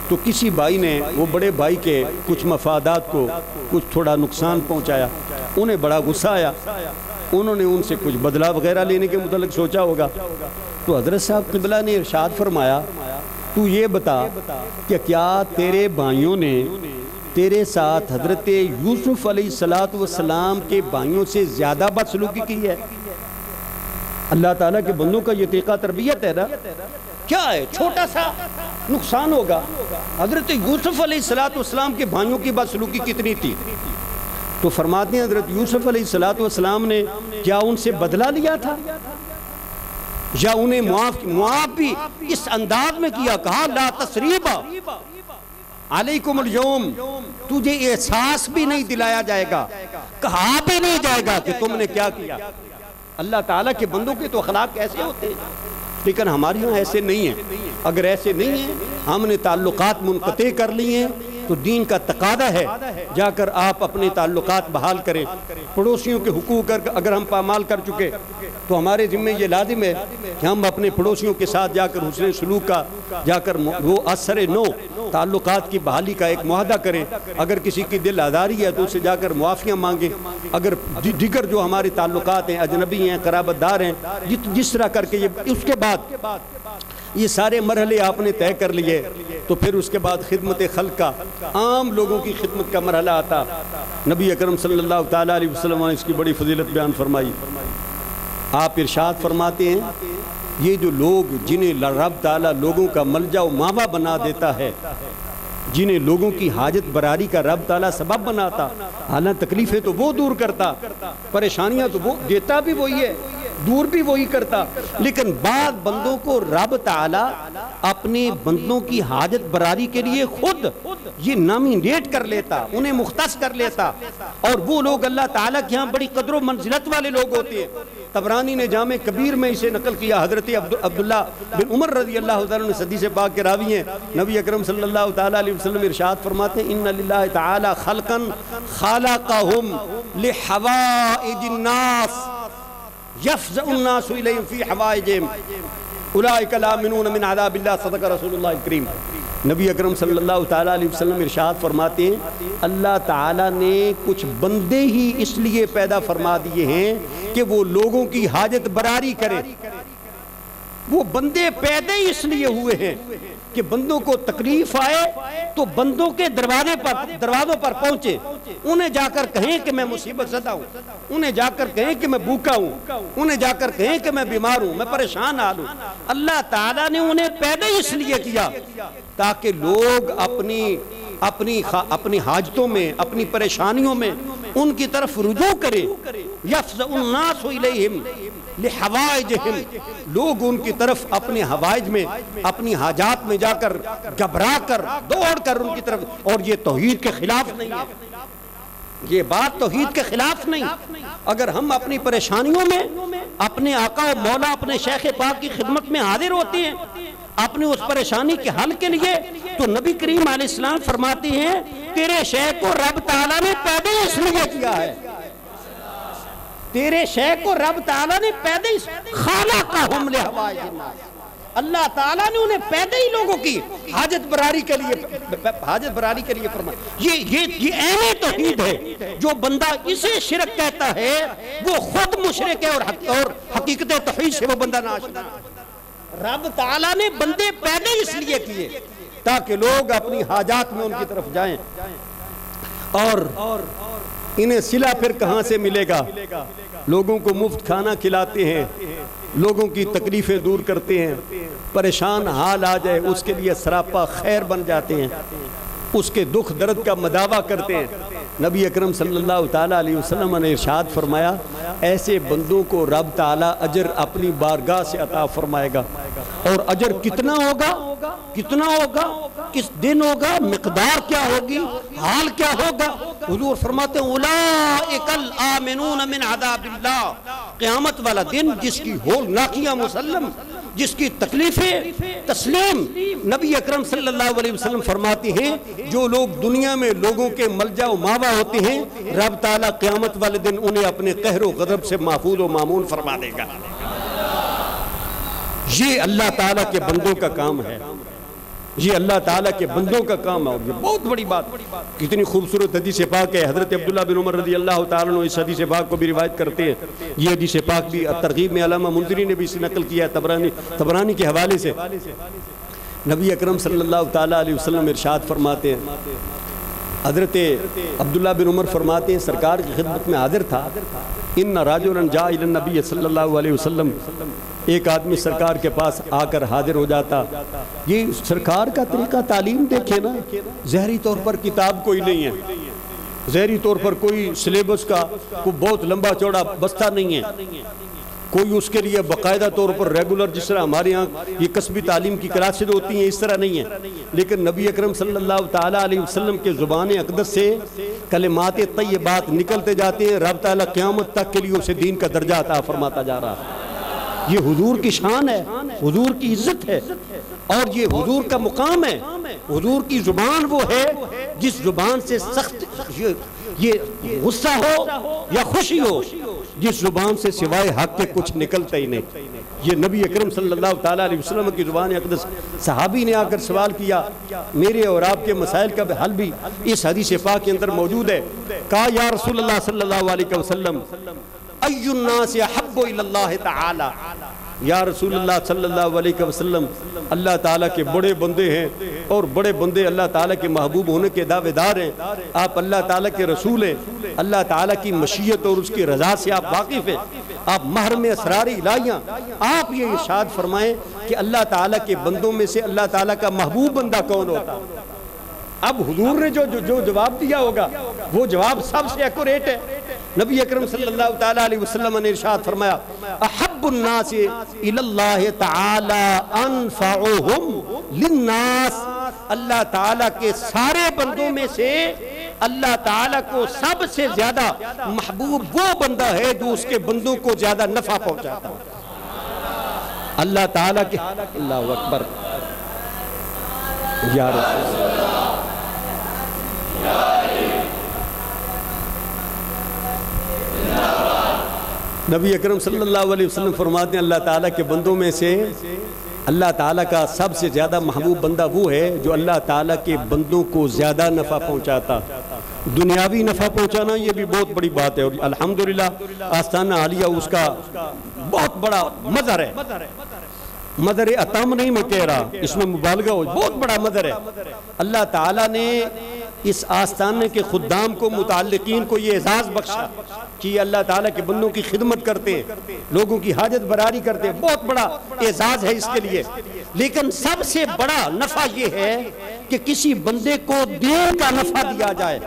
تو کسی بھائی نے وہ بڑے بھائی کے کچھ مفادات کو کچھ تھوڑا نقصان پہنچایا. انہیں بڑا غصہ آیا، انہوں نے ان سے کچھ بدلہ وغیرہ لینے کے متعلق سوچا ہوگا. تو حضرت صاحب قبلہ نے ارشاد فرمایا تو یہ بتا کہ کیا تیرے بھائیوں نے تیرے ساتھ حضرت یوسف علیہ السلام کے بھائیوں سے زیادہ بدسلوکی کی ہے؟ اللہ تعالیٰ کے بندوں کا یہ طریقہ تربیت ہے نا. کیا ہے، چھوٹا سا نقصان ہوگا. حضرت یوسف علیہ السلام کے بھائیوں کی بدسلوکی کتنی تھی؟ تو فرماتے ہیں حضرت یوسف علیہ السلام نے کیا ان سے بدلہ لیا تھا یا انہیں معاف بھی اس انداز میں کیا، کہا لا تثریب علیکم اليوم، تجھے احساس بھی نہیں دلایا جائے گا، کہا بھی نہیں جائے گا کہ تم نے کیا کیا. اللہ تعالیٰ کے بندوں کے تو اخلاق ایسے ہوتے ہیں، لیکن ہمارے یہاں ایسے نہیں ہیں. اگر ایسے نہیں ہیں، ہم نے تعلقات منقطع کر لیے ہیں تو دین کا تقاضا ہے جا کر آپ اپنے تعلقات بحال کریں. پڑوسیوں کے حقوق اگر ہم پامال کر چکے تو ہمارے ذمہ یہ لازم ہے کہ ہم اپنے پڑوسیوں کے ساتھ جا کر حسن سلوک کا جا کر وہ اثر نو تعلقات کی بحالی کا ایک معاہدہ کریں. اگر کسی کی دل آزاری ہے تو اسے جا کر معافیاں مانگیں. اگر دیگر جو ہمارے تعلقات ہیں، اجنبی ہیں، قرابت دار ہیں، جس طرح کر کے اس کے بعد یہ سارے مرحلے آپ نے طے کر لیے تو پھر اس کے بعد خدمت خلق کا، عام لوگوں کی خدمت کا مرحلہ آتا. نبی اکرم صلی اللہ تعالیٰ علیہ وسلم نے اس کی بڑی فضیلت بیان فرمائی. آپ ارشاد فرماتے ہیں یہ جو لوگ جنہیں رب تعالیٰ لوگوں کا ملجا و ماوا بنا دیتا ہے، جنہیں لوگوں کی حاجت براری کا رب تعالیٰ سبب بناتا، حالانکہ تکلیفیں تو وہ دور کرتا، پریشانیاں تو وہ دیتا بھی وہی ہے، دور بھی وہی کرتا، لیکن بعض بندوں کو رب تعالیٰ اپنے بندوں کی حاجت براری کے لیے خود یہ نامینیٹ کر لیتا، انہیں مختص کر لیتا، اور وہ لوگ اللہ تعالیٰ کے ہاں بڑی قدر و منزلت والے لوگ ہوتے ہیں. طبرانی نے جامع کبیر میں اسے نقل کیا. حضرت عبداللہ بن عمر رضی اللہ تعالیٰ عنہ حدیث پاک کے راوی ہیں. نبی اکرم صلی اللہ تعالیٰ علیہ وسلم ارشاد فرماتے ہیں ان للہ تعالیٰ خلقا خلقہم لحوائج الناس یفزع الناس الیہم فی حوائجہم اولئک الامنون من عذاب اللہ صدق رسول اللہ الکریم. نبی اکرم صلی اللہ تعالیٰ علیہ وسلم ارشاد فرماتے ہیں اللہ تعالیٰ نے کچھ بندے ہی اس لیے پیدا فرما دیے ہیں کہ وہ لوگوں کی حاجت براری کرے. وہ بندے پیدا ہی اس لیے ہوئے ہیں کہ بندوں کو تکلیف آئے تو بندوں کے دروازوں پر پہنچے، انہیں جا کر کہیں کہ میں مصیبت زدہ ہوں، انہیں جا کر کہیں کہ میں بھوکا ہوں، انہیں جا کر کہیں کہ میں بیمار ہوں، میں پریشان حال ہوں۔ اللہ تعالیٰ نے انہیں پیدا ہی اس لیے کیا تاکہ لوگ اپنی حاجتوں میں، اپنی پریشانیوں میں ان کی طرف رجوع کریں۔ یفزع الناس الیہم لحوائجہم، لوگ ان کی طرف اپنے حوائج میں، اپنی حاجات میں جا کر گھبرا کر دوڑ کر ان کی طرف، اور یہ توحید کے خلاف نہیں ہے، یہ بات توحید کے خلاف نہیں۔ اگر ہم اپنی پریشانیوں میں اپنے آقا و مولا اپنے شیخ پاک کی خدمت میں حاضر ہوتے ہیں اپنی اس پریشانی کے حل کے لیے، تو نبی کریم علیہ السلام فرماتے ہیں تیرے شیخ کو رب تعالیٰ نے پیدا اس لیے کیا ہے، تیرے شیخ کو رب تعالیٰ نے پیدا خالقہم لحوائج الناس، اللہ تعالیٰ نے انہیں پیدا ہی لوگوں کی حاجت براری کے لیے فرمایا۔ یہ عین توحید ہے، جو بندہ اسے شرک کہتا ہے وہ خود مشرک ہے، اور حقیقت توحید سے وہ بندہ ناشنا۔ رب تعالیٰ نے بندے پیدا اس لیے کیے تاکہ لوگ اپنی حاجات میں ان کی طرف جائیں، اور انہیں صلہ پھر کہاں سے ملے گا؟ لوگوں کو مفت کھانا کھلاتے ہیں، لوگوں کی تکلیفیں دور کرتے ہیں، پریشان حال آ جائے اس کے لیے سراپا خیر بن جاتے ہیں، اس کے دکھ درد کا مداوع کرتے ہیں۔ نبی اکرم صلی اللہ تعالیٰ علیہ وسلم نے ارشاد فرمایا ایسے بندوں کو رب تعالیٰ اجر اپنی بارگاہ سے عطا فرمائے گا، اور اجر کتنا ہوگا، کس دن ہوگا، مقدار کیا ہوگی، حال کیا ہوگا؟ حضور فرماتے ہیں اولئک الآمنون من عذاب اللہ، قیامت والا دن جس کی ہولناکیاں مسلم، جس کی تکلیفیں تسلیم۔ نبی اکرم صلی اللہ علیہ وسلم فرماتے ہیں جو لوگ دنیا میں لوگوں کے ملجا و ماوا ہوتے ہیں، رب تعالیٰ قیامت والے دن انہیں اپنے قہر و غضب سے محفوظ و مامون فرما دے گا۔ یہ اللہ تعالیٰ کے بندوں کا کام ہے، یہ اللہ تعالیٰ کے بندوں کا کام ہے، اور یہ بہت بڑی بات۔ کتنی خوبصورت حدیث پاک ہے، حضرت عبداللہ بن عمر رضی اللہ تعالیٰ عنہ اس حدیث پاک کو بھی روایت کرتے ہیں۔ یہ حدیث پاک بھی ترغیب میں علامہ منذری نے بھی اسے نقل کیا ہے طبرانی کے حوالے سے۔ نبی اکرم صلی اللہ تعالیٰ علیہ وسلم ارشاد فرماتے ہیں، حضرت عبداللہ بن عمر فرماتے ہیں سرکار کی خدمت میں حاضر تھا، ان رجلا جاء الی النبی صلی اللہ علیہ وسلم، ایک آدمی سرکار کے پاس آ کر حاضر ہو جاتا۔ یہ سرکار کا طریقہ تعلیم دیکھے نا، ظاہری طور پر کتاب کوئی نہیں ہے، ظاہری طور پر کوئی سلیبس کا کوئی بہت لمبا چوڑا بستہ نہیں ہے، کوئی اس کے لیے باقاعدہ طور پر ریگولر جس طرح ہمارے ہاں یہ قصبی تعلیم کی کلاسز ہوتی ہیں اس طرح نہیں ہے، لیکن نبی اکرم صلی اللہ تعالیٰ علیہ وسلم کے زبان اقدس سے کلمات طیبات نکلتے جاتے ہیں، رب تعالیٰ قیامت تک کے لیے اسے دین کا درجہ عطا فرماتا جا رہا ہے۔ یہ حضور کی شان ہے، حضور کی عزت ہے، اور یہ حضور کا مقام ہے۔ حضور کی زبان وہ ہے جس زبان سے سخت یہ غصہ ہو یا خوشی ہو، جس زبان سے سوائے حق کے کچھ نکلتا ہی نہیں۔ یہ نبی اکرم صلی اللہ تعالیٰ علیہ وسلم کی زبان اقدس۔ صحابی نے آ کر سوال کیا، میرے اور آپ کے مسائل کا حل بھی اس حدیث پاک کے اندر موجود ہے۔ کہا یا رسول اللہ صلی اللہ علیہ وسلم ای الناس احب الی اللہ تعالی، یا رسول اللہ صلی اللہ علیہ وسلم اللہ تعالیٰ کے بڑے بندے ہیں، اور بڑے بندے اللہ تعالیٰ کے محبوب ہونے کے دعوے دار ہیں، آپ اللہ تعالیٰ کے رسول ہیں، اللہ تعالیٰ کی مشیت اور اس کی رضا سے آپ واقف ہیں، آپ محرم اسرار الہیہ، آپ یہ ارشاد فرمائیں کہ اللہ تعالیٰ کے بندوں میں سے اللہ تعالیٰ کا محبوب بندہ کون ہوتا ہے؟ اب حضور نے جو جواب دیا ہوگا وہ جواب سب سے ایکوریٹ ہے۔ نبی اکرم صلی اللہ تعالیٰ علیہ وسلم نے ارشاد فرمایا احب الناس الی اللہ تعالی انفعهم للناس، اللہ تعالیٰ کے سارے بندوں میں سے اللہ تعالیٰ کو سب سے زیادہ محبوب وہ بندہ ہے جو اس کے بندوں کو زیادہ نفع پہنچاتا ہے۔ اللہ تعالیٰ کے اللہ اکبر یا رسول اللہ، نبی اکرم صلی اللہ علیہ وسلم فرماتے ہیں اللہ تعالیٰ کے بندوں میں سے اللہ تعالیٰ کا سب سے زیادہ محبوب بندہ وہ ہے جو اللہ تعالیٰ کے بندوں کو زیادہ نفع پہنچاتا۔ دنیاوی نفع پہنچانا یہ بھی بہت بڑی بات ہے، اور الحمدللہ آستانہ عالیہ اس کا بہت بڑا مظہر ہے۔ مدر اتم نہیں میں کہہ رہا، اس میں مبالغہ ہو، بہت بڑا مدر ہے۔ اللہ تعالیٰ نے اس آستانے کے خدام کو، متعلقین کو یہ اعزاز بخشا کہ یہ اللہ تعالیٰ کے بندوں کی خدمت کرتے ہیں، لوگوں کی حاجت براری کرتے ہیں، بہت بڑا اعزاز ہے اس کے لیے۔ لیکن سب سے بڑا نفع یہ ہے کہ کسی بندے کو دین کا نفع دیا جائے،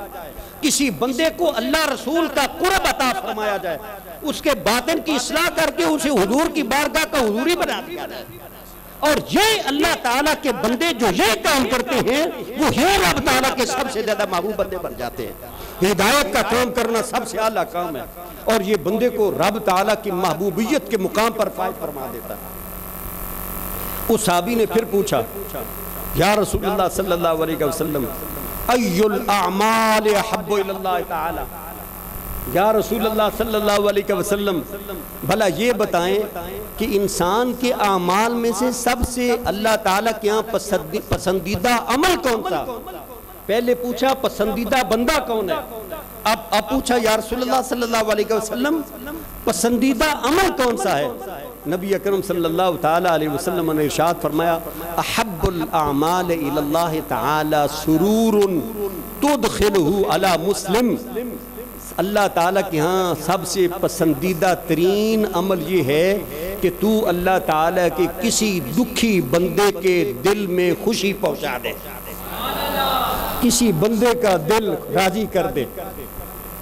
کسی بندے کو اللہ رسول کا قرب عطا فرمایا جائے، اس کے باطن کی اصلاح کر کے اسے حضور کی بارگاہ کا حضوری بنا دیا جائے۔ اور یہ اللہ تعالیٰ کے بندے جو یہ کام کرتے ہیں وہ یہ رب تعالیٰ کے سب سے زیادہ محبوب بندے بن جاتے ہیں۔ ہدایت کا کام کرنا سب سے اعلیٰ کام ہے، اور یہ بندے کو رب تعالیٰ کی محبوبیت کے مقام پر فائز فرما دیتا ہے۔ اس صحابی نے پھر پوچھا، یا رسول اللہ صلی اللہ علیہ وسلم ای الاعمال احب الی اللہ تعالی، یا رسول اللہ صلی اللہ علیہ وسلم بھلا یہ بتائیں کہ انسان کے اعمال میں سے سب سے اللہ تعالیٰ کے ہاں پسندیدہ عمل کون سا؟ پہلے پوچھا پسندیدہ بندہ کون ہے، اب پوچھا یا رسول اللہ صلی اللہ علیہ وسلم پسندیدہ عمل کون سا ہے؟ نبی اکرم صلی اللہ تعالیٰ علیہ وسلم نے ارشاد فرمایا، احب الاعمال الی اللہ تعالی سرور تدخلہ علی مسلم، اللہ تعالیٰ کے ہاں سب سے پسندیدہ ترین عمل یہ ہے کہ تو اللہ تعالیٰ کے کسی دکھی بندے کے دل میں خوشی پہنچا دے، کسی بندے کا دل راضی کر دے۔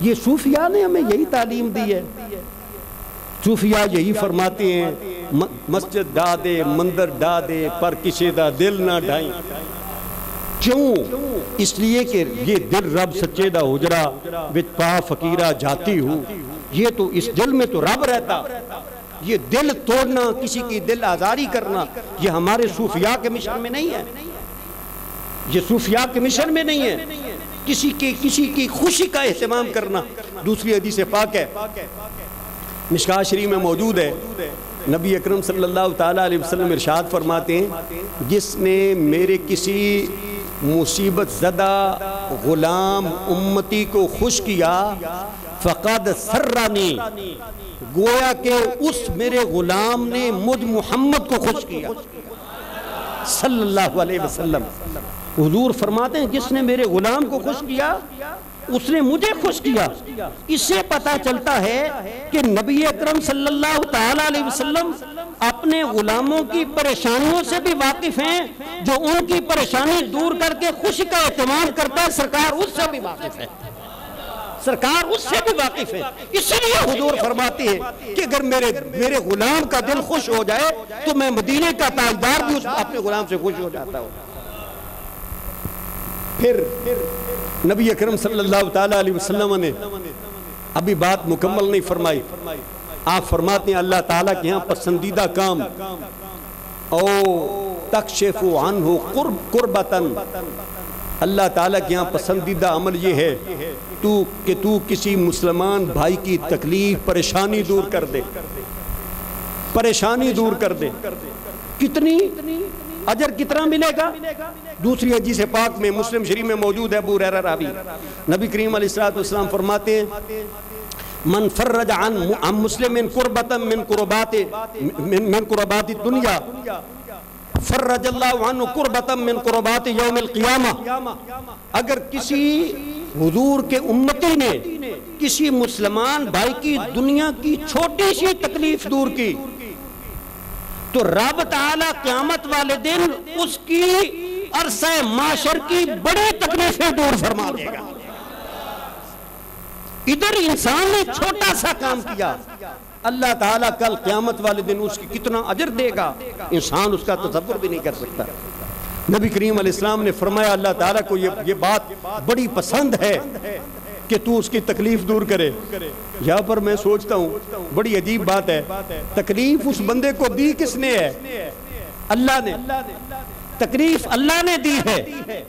یہ صوفیاء نے ہمیں یہی تعلیم دی ہے، صوفیاء یہی فرماتے ہیں، مسجد ڈا دے مندر ڈا دے پر کسی دا دل نہ ڈھائیں۔ کیوں؟ اس لیے کہ یہ دل رب سچے دا حجرا وچ پا فقیرہ جاتی ہوں، یہ تو اس دل میں تو رب رہتا۔ یہ دل توڑنا، کسی کی دل آزاری کرنا، یہ ہمارے صوفیاء کے مشن میں نہیں ہے، یہ صوفیاء کے مشن میں نہیں ہے۔ کسی کی خوشی کا اہتمام کرنا۔ دوسری حدیث پاک ہے، مشکاہ شریف میں موجود ہے، نبی اکرم صلی اللہ تعالیٰ علیہ وسلم ارشاد فرماتے ہیں، جس نے میرے کسی مصیبت زدہ غلام امتی کو خوش کیا فقد سرنی، گویا کہ اس میرے غلام نے مجھ محمد کو خوش کیا صلی اللہ علیہ وسلم۔ حضور فرماتے ہیں جس نے میرے غلام کو خوش کیا اس نے مجھے خوش کیا۔ اس سے پتہ چلتا ہے کہ نبی اکرم صلی اللہ تعالیٰ علیہ وسلم اپنے غلاموں کی پریشانیوں سے بھی واقف ہیں، جو ان کی پریشانی دور کر کے خوشی کا اہتمام کرتا ہے، سرکار اس سے بھی واقف ہے، سرکار اس سے بھی واقف ہے۔ اس لیے حضور فرماتے ہیں کہ اگر میرے غلام کا دل خوش ہو جائے تو میں مدینے کا تاجدار بھی اپنے غلام سے خوش ہو جاتا ہوں۔ پھر نبی اکرم صلی اللہ تعالیٰ علیہ وسلم نے ابھی بات مکمل نہیں فرمائی، آپ فرماتے ہیں اللہ تعالیٰ کے ہاں پسندیدہ کام او تکشف عنہ قربتاً، اللہ تعالیٰ کے ہاں پسندیدہ عمل یہ ہے کہ تو کسی مسلمان بھائی کی تکلیف پریشانی دور کر دے، پریشانی دور کر دے۔ کتنی اجر کتنا ملے گا؟ دوسری حدیث پاک میں مسلم شریف میں موجود ہے، ابو ہریرہ راوی، نبی کریم علیہ السلام فرماتے ہیں من فرج عن مسلم قربتا من قربات الدنیا فرج اللہ عنہ قربتا من قربات یوم القیامہ، اگر کسی حضور کے امتی نے کسی مسلمان بھائی کی دنیا کی چھوٹی سی تکلیف دور کی تو رب تعالیٰ قیامت والے دن اس کی عرصہ معاشر کی بڑی تکلیفیں دور فرما دے گا۔ ادھر انسان نے چھوٹا سا کام کیا، اللہ تعالیٰ کل قیامت والے دن اس کی کتنا اجر دے گا، انسان اس کا تصور بھی نہیں کر سکتا۔ نبی کریم علیہ السلام نے فرمایا اللہ تعالیٰ کو یہ بات بڑی پسند ہے کہ تو اس کی تکلیف دور کرے۔ یہاں پر میں سوچتا ہوں بڑی عجیب بات ہے، تکلیف اس بندے کو دی کس نے ہے؟ اللہ نے، تکلیف اللہ نے دی ہے،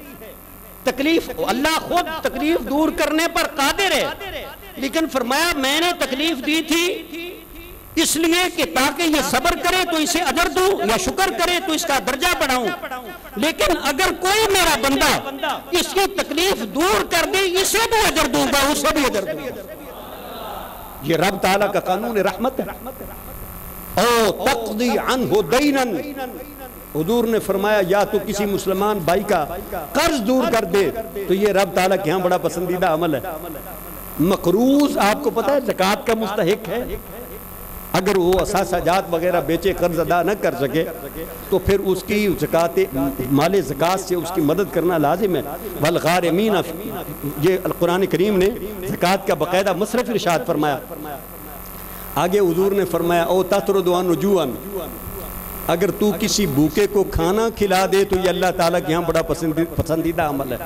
تکلیف اللہ خود تکلیف دور کرنے پر قادر ہے، لیکن فرمایا میں نے تکلیف دی تھی اس لیے کہ تاکہ یہ صبر کرے تو اسے اجر دوں، یا شکر کرے تو اس کا درجہ بڑھاؤں، لیکن اگر کوئی میرا بندہ اس کی تکلیف دور کر دے اسے بھی اجر دوں گا، اسے بھی اجر دوں گا۔ یہ رب تعالیٰ کا قانون رحمت ہے۔ او تقضی عنہ دینا، حضور نے فرمایا یا تو کسی مسلمان بھائی کا قرض دور کر دے، تو یہ رب تعالیٰ کے ہاں بڑا پسندیدہ عمل ہے۔ مقروض آپ کو پتہ ہے زکوٰۃ کا مستحق ہے، اگر وہ اثاثہ جات وغیرہ بیچے قرض ادا نہ کر سکے تو پھر اس کی زکوٰۃ مال زکوٰۃ سے اس کی مدد کرنا لازم ہے۔ والغارمین، یہ قرآن کریم نے زکوٰۃ کا باقاعدہ مصرف ارشاد فرمایا۔ آگے حضور نے فرمایا او تطرد عن جوعا، اگر تو کسی بھوکے کو کھانا کھلا دے تو یہ اللہ تعالیٰ کے یہاں بڑا پسندیدہ عمل ہے۔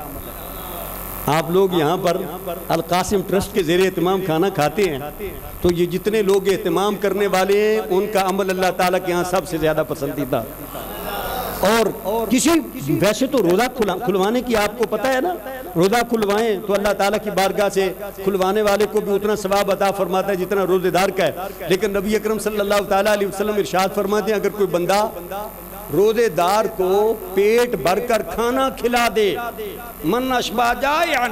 آپ لوگ یہاں پر القاسم ٹرسٹ کے زیر اہتمام کھانا کھاتے ہیں تو یہ جتنے لوگ اہتمام کرنے والے ہیں ان کا عمل اللہ تعالیٰ کے یہاں سب سے زیادہ پسندیدہ۔ اور کسی ویسے تو روزہ کھلوانے کی آپ کو پتہ ہے نا، روزہ کھلوائیں تو اللہ تعالیٰ کی بارگاہ سے کھلوانے والے کو بھی اتنا ثواب عطا فرماتا ہے جتنا روزے دار کا ہے، لیکن نبی اکرم صلی اللہ تعالیٰ علیہ وسلم ارشاد فرماتے ہیں اگر کوئی بندہ روزے دار کو پیٹ بھر کر کھانا کھلا دے، من اشبع جائعا،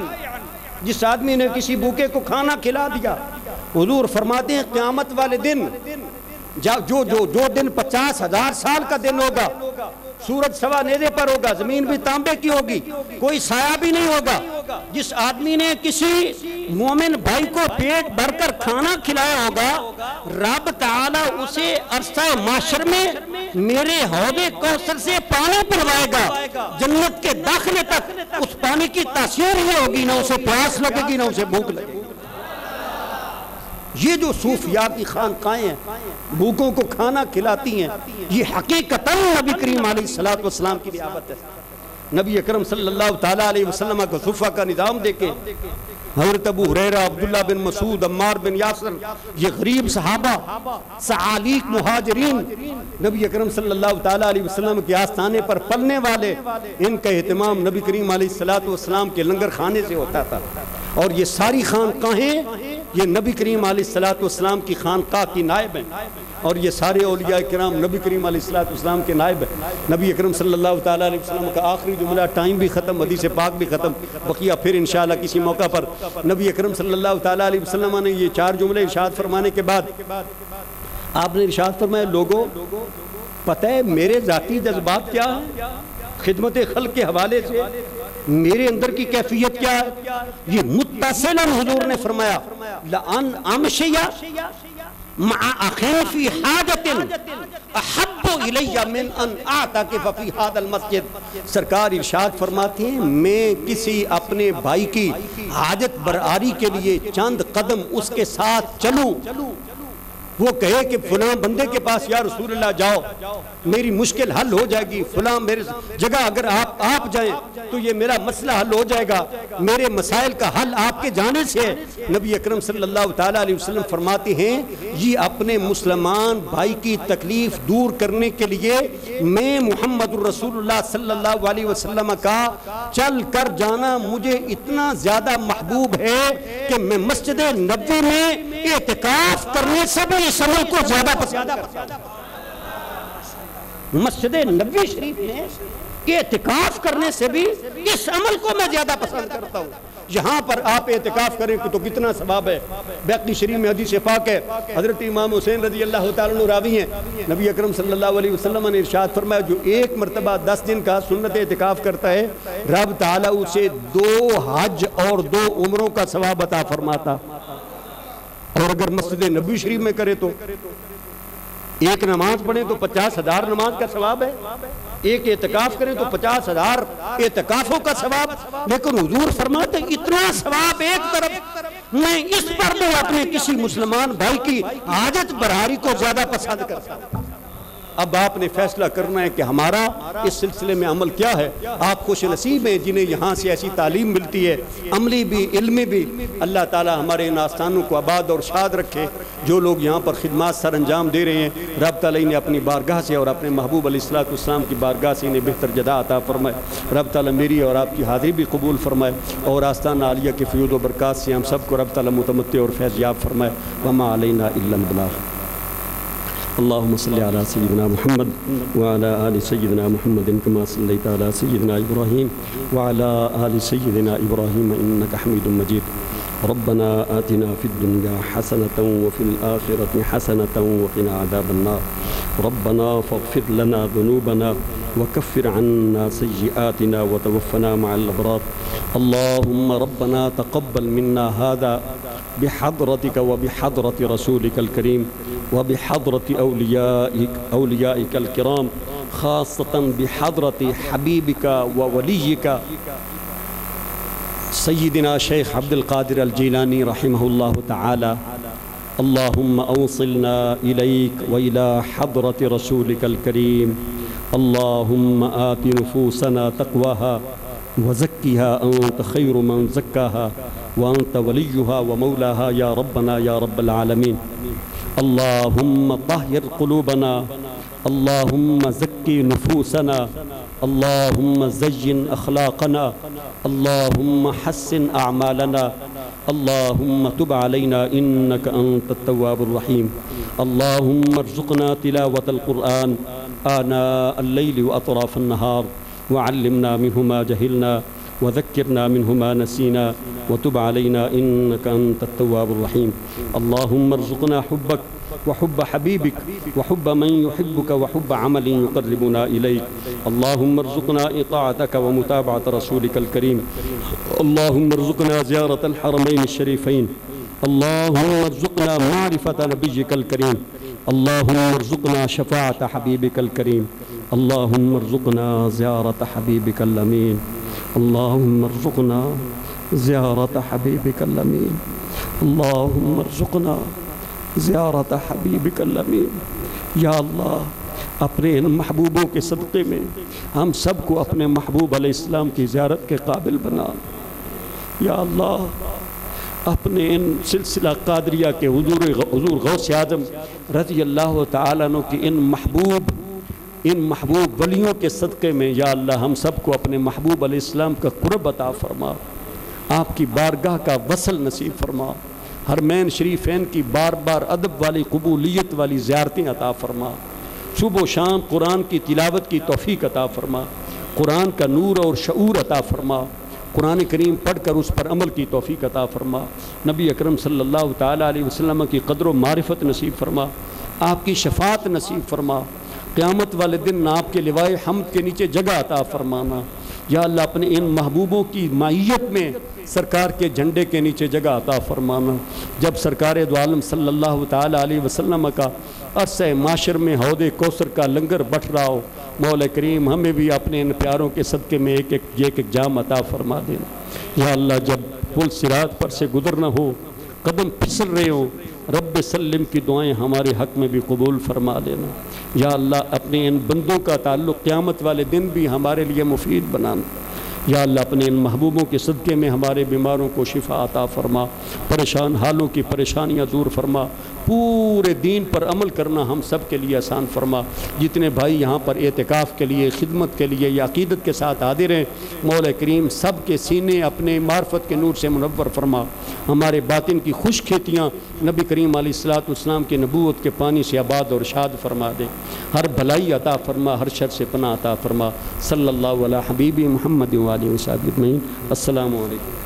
جس آدمی نے کسی بھوکے کو کھانا کھلا دیا، حضور فرماتے ہیں قیامت والے دن جو دن 50,000 سال کا دن ہوگا، سورج سوا نیزے پر ہوگا، زمین بھی تانبے کی ہوگی، کوئی سایہ بھی نہیں ہوگا، جس آدمی نے کسی مومن بھائی کو پیٹ بھر کر کھانا کھلایا ہوگا، رب تعالیٰ اسے عرصہ محشر میں میرے حوض کوثر سے پانی پلوائے گا، جنت کے داخلے تک اس پانی کی تاثیر ہی ہوگی، نہ اسے پیاس لگے گی نہ اسے بھوک لگے گی۔ یہ جو صوفیاء کی خانقاہیں ہیں بھوکوں کو کھانا کھلاتی ہیں، یہ حقیقتاً نبی کریم علیہ السلام کی نعمت ہے۔ نبی اکرم صلی اللہ تعالیٰ علیہ وسلم کا صفہ کا نظام دیکھیں، حضرت ابو ہریرہ، عبداللہ بن مسعود، عمار بن یاسر، یہ غریب صحابہ، سعالیق مہاجرین، نبی اکرم صلی اللہ تعالیٰ علیہ وسلم کے آستانے پر پلنے والے، ان کا اہتمام نبی کریم علیہ السلام کے لنگر خانے سے ہوتا تھا۔ اور یہ ساری خانقاہیں یہ نبی کریم علیہ السلام کی خانقاہ کی نائب ہیں، اور یہ سارے اولیاء کرام نبی کریم علیہ السلام کے نائب ہیں۔ نبی اکرم صلی اللہ تعالیٰ علیہ وسلم کا آخری جملہ، ٹائم بھی ختم، حدیث پاک بھی ختم، بقیہ پھر انشاءاللہ کسی موقع پر۔ نبی اکرم صلی اللہ تعالیٰ علیہ وسلم نے یہ 4 جملے ارشاد فرمانے کے بعد آپ نے ارشاد فرمایا لوگوں پتہ ہے میرے ذاتی جذبات کیا ہیں، خدمت خلق کے حوالے سے میرے اندر کی کیفیت کیا ہے؟ یہ متصلاً حضور نے فرمایا لَأَنْ أَمْشِيَ مَعَ أَخِي فِي حَاجَةٍ أَحَبُّ إِلَيَّ مِنْ أَنْ أَعْتَكِفَ فِي هَذَا الْمَسْجِدِ۔ سرکار ارشاد فرماتے ہیں میں کسی اپنے بھائی کی حاجت برآری کے لیے چند قدم اس کے ساتھ چلوں، وہ کہے کہ فلاں بندے کے پاس یا رسول اللہ جاؤ میری مشکل حل ہو جائے گی، فلاں میرے جگہ اگر آپ جائیں تو یہ میرا مسئلہ حل ہو جائے گا، میرے مسائل کا حل آپ کے جانے سے ہے۔ نبی اکرم صلی اللہ تعالیٰ علیہ وسلم فرماتے ہیں یہ اپنے مسلمان بھائی کی تکلیف دور کرنے کے لیے میں محمد الرسول اللہ صلی اللہ علیہ وسلم کا چل کر جانا مجھے اتنا زیادہ محبوب ہے کہ میں مسجد نبوی میں اعتکاف کرنے سے بھی اس عمل کو زیادہ پسند کرتا ہوں۔ مسجد نبوی شریف میں اعتکاف کرنے سے بھی اس عمل کو میں زیادہ پسند کرتا ہوں۔ یہاں پر آپ اعتکاف کریں تو کتنا ثواب ہے۔ بیہقی شریف میں حدیث پاک ہے، حضرت امام حسین رضی اللہ تعالیٰ عنہ راوی ہیں، نبی اکرم صلی اللہ علیہ وسلم نے ارشاد فرمایا جو ایک مرتبہ 10 دن کا سنت اعتکاف کرتا ہے رب تعالیٰ اسے 2 حج اور 2 عمروں کا ثواب عطا فرماتا، اور اگر مسجد نبوی شریف میں کرے تو ایک نماز پڑھیں تو 50,000 نماز کا ثواب ہے، ایک اعتکاف کریں تو 50,000 اعتکافوں کا ثواب۔ لیکن حضور فرماتے ہیں اتنا ثواب ایک طرف میں اس پر بھی اپنے کسی مسلمان بھائی کی حاجت برآری کو زیادہ پسند کرتا ہوں۔ اب آپ نے فیصلہ کرنا ہے کہ ہمارا اس سلسلے میں عمل کیا ہے۔ آپ خوش نصیب ہیں جنہیں یہاں سے ایسی تعلیم ملتی ہے، عملی بھی علمی بھی۔ اللہ تعالی ہمارے ان آستانوں کو آباد اور شاد رکھے۔ جو لوگ یہاں پر خدمات سر انجام دے رہے ہیں رب تعالی انہیں اپنی بارگاہ سے اور اپنے محبوب علیہ السلام کی بارگاہ سے انہیں بہتر جزا عطا فرمائے۔ رب تعالی میری اور آپ کی حاضری بھی قبول فرمائے، اور آستانہ عالیہ کے فیوض و برکات سے ہم سب کو رب تعالی متمتع اور فیض یاب فرمائے۔ وما علینا الا البلاغ۔ اللهم صل على سيدنا محمد وعلى آل سيدنا محمد كما صليت على سيدنا إبراهيم وعلى آل سيدنا إبراهيم إنك حميد مجيد ربنا آتنا في الدنيا حسنة وفي الآخرة حسنة وقنا عذاب النار ربنا فاغفر لنا ذنوبنا وكفر عنا سيئاتنا وتوفنا مع الأبرار اللهم ربنا تقبل منا هذا بحضرتك وبحضرة رسولك الكريم وبحضرة أوليائك الكرام خاصة بحضرة حبيبك ووليك سيدنا شيخ عبد القادر الجيلاني رحمه الله تعالى اللهم أوصلنا إليك وإلى حضرة رسولك الكريم اللهم آت نفوسنا تقواها وزكها أنت خير من زكاها وأنت وليها ومولاها يا ربنا يا رب العالمين اللهم طهر قلوبنا اللهم زكي نفوسنا اللهم زين أخلاقنا اللهم حسن أعمالنا اللهم تب علينا إنك أنت التواب الرحيم اللهم ارزقنا تلاوة القرآن آناء الليل وأطراف النهار وعلمنا منه ما جهلنا وذكرنا منه ما نسينا وتب علينا إنك أنت التواب الرحيم اللهم ارزقنا حبك وحب حبيبك وحب من يحبك وحب عمل يقربنا إليك اللهم ارزقنا إطاعتك ومتابعة رسولك الكريم اللهم ارزقنا زيارة الحرمين الشريفين اللهم ارزقنا معرفة نبيك الكريم اللهم ارزقنا شفاعة حبيبك الكريم اللهم ارزقنا زيارة حبيبك الأمين اللهم ارزقنا زيارة حبيبك الأمين اللهم ارزقنا زیارت حبیبک الامین یا اللہ اپنے ان محبوبوں کے صدقے میں ہم سب کو اپنے محبوب علیہ السلام کی زیارت کے قابل بنا یا اللہ اپنے ان سلسلہ قادریہ کے حضور غوث اعظم رضی اللہ تعالیٰ عنہ کی ان محبوب ولیوں کے صدقے میں یا اللہ ہم سب کو اپنے محبوب علیہ السلام کا قرب عطا فرما آپ کی بارگاہ کا وصل نصیب فرما حرمین شریفین کی بار بار ادب والی قبولیت والی زیارتیں عطا فرما صبح و شام قرآن کی تلاوت کی توفیق عطا فرما قرآن کا نور اور شعور عطا فرما قرآن کریم پڑھ کر اس پر عمل کی توفیق عطا فرما نبی اکرم صلی اللہ تعالیٰ علیہ وسلم کی قدر و معرفت نصیب فرما آپ کی شفاعت نصیب فرما قیامت والے دن آپ کے لوائے حمد کے نیچے جگہ عطا فرمانا یا اللہ اپنے ان محبوبوں کی معیت میں سرکار کے جھنڈے کے نیچے جگہ عطا فرمانا جب سرکار دو عالم صلی اللہ تعالیٰ علیہ وسلم کا عرصہ معاشر میں حوض کوثر کا لنگر بٹ رہا ہو مولا کریم ہمیں بھی اپنے ان پیاروں کے صدقے میں ایک ایک جام عطا فرما دینا یا اللہ جب پل صراط پر سے گزرنا ہو قدم پھسل رہے ہو رب سلم کی دعائیں ہمارے حق میں بھی قبول فرما لینا یا اللہ اپنے ان بندوں کا تعلق قیامت والے دن بھی ہمارے لیے مفید بنانا یا اللہ اپنے ان محبوبوں کے صدقے میں ہمارے بیماروں کو شفا عطا فرما پریشان حالوں کی پریشانیاں دور فرما پورے دین پر عمل کرنا ہم سب کے لیے آسان فرما جتنے بھائی یہاں پر اعتکاف کے لیے خدمت کے لیے یا عقیدت کے ساتھ حاضر ہیں مولا کریم سب کے سینے اپنے معرفت کے نور سے منور فرما ہمارے باطن کی خوش کھیتیاں نبی کریم علیہ السلام کی نبوت کے پانی سے آباد اور شاد فرما دے ہر بھلائی عطا فرما ہر شر سے پناہ عطا فرما صلی اللہ علیہ حبیبی محمد وآلہ وصحبہ اجمعین السلام علیکم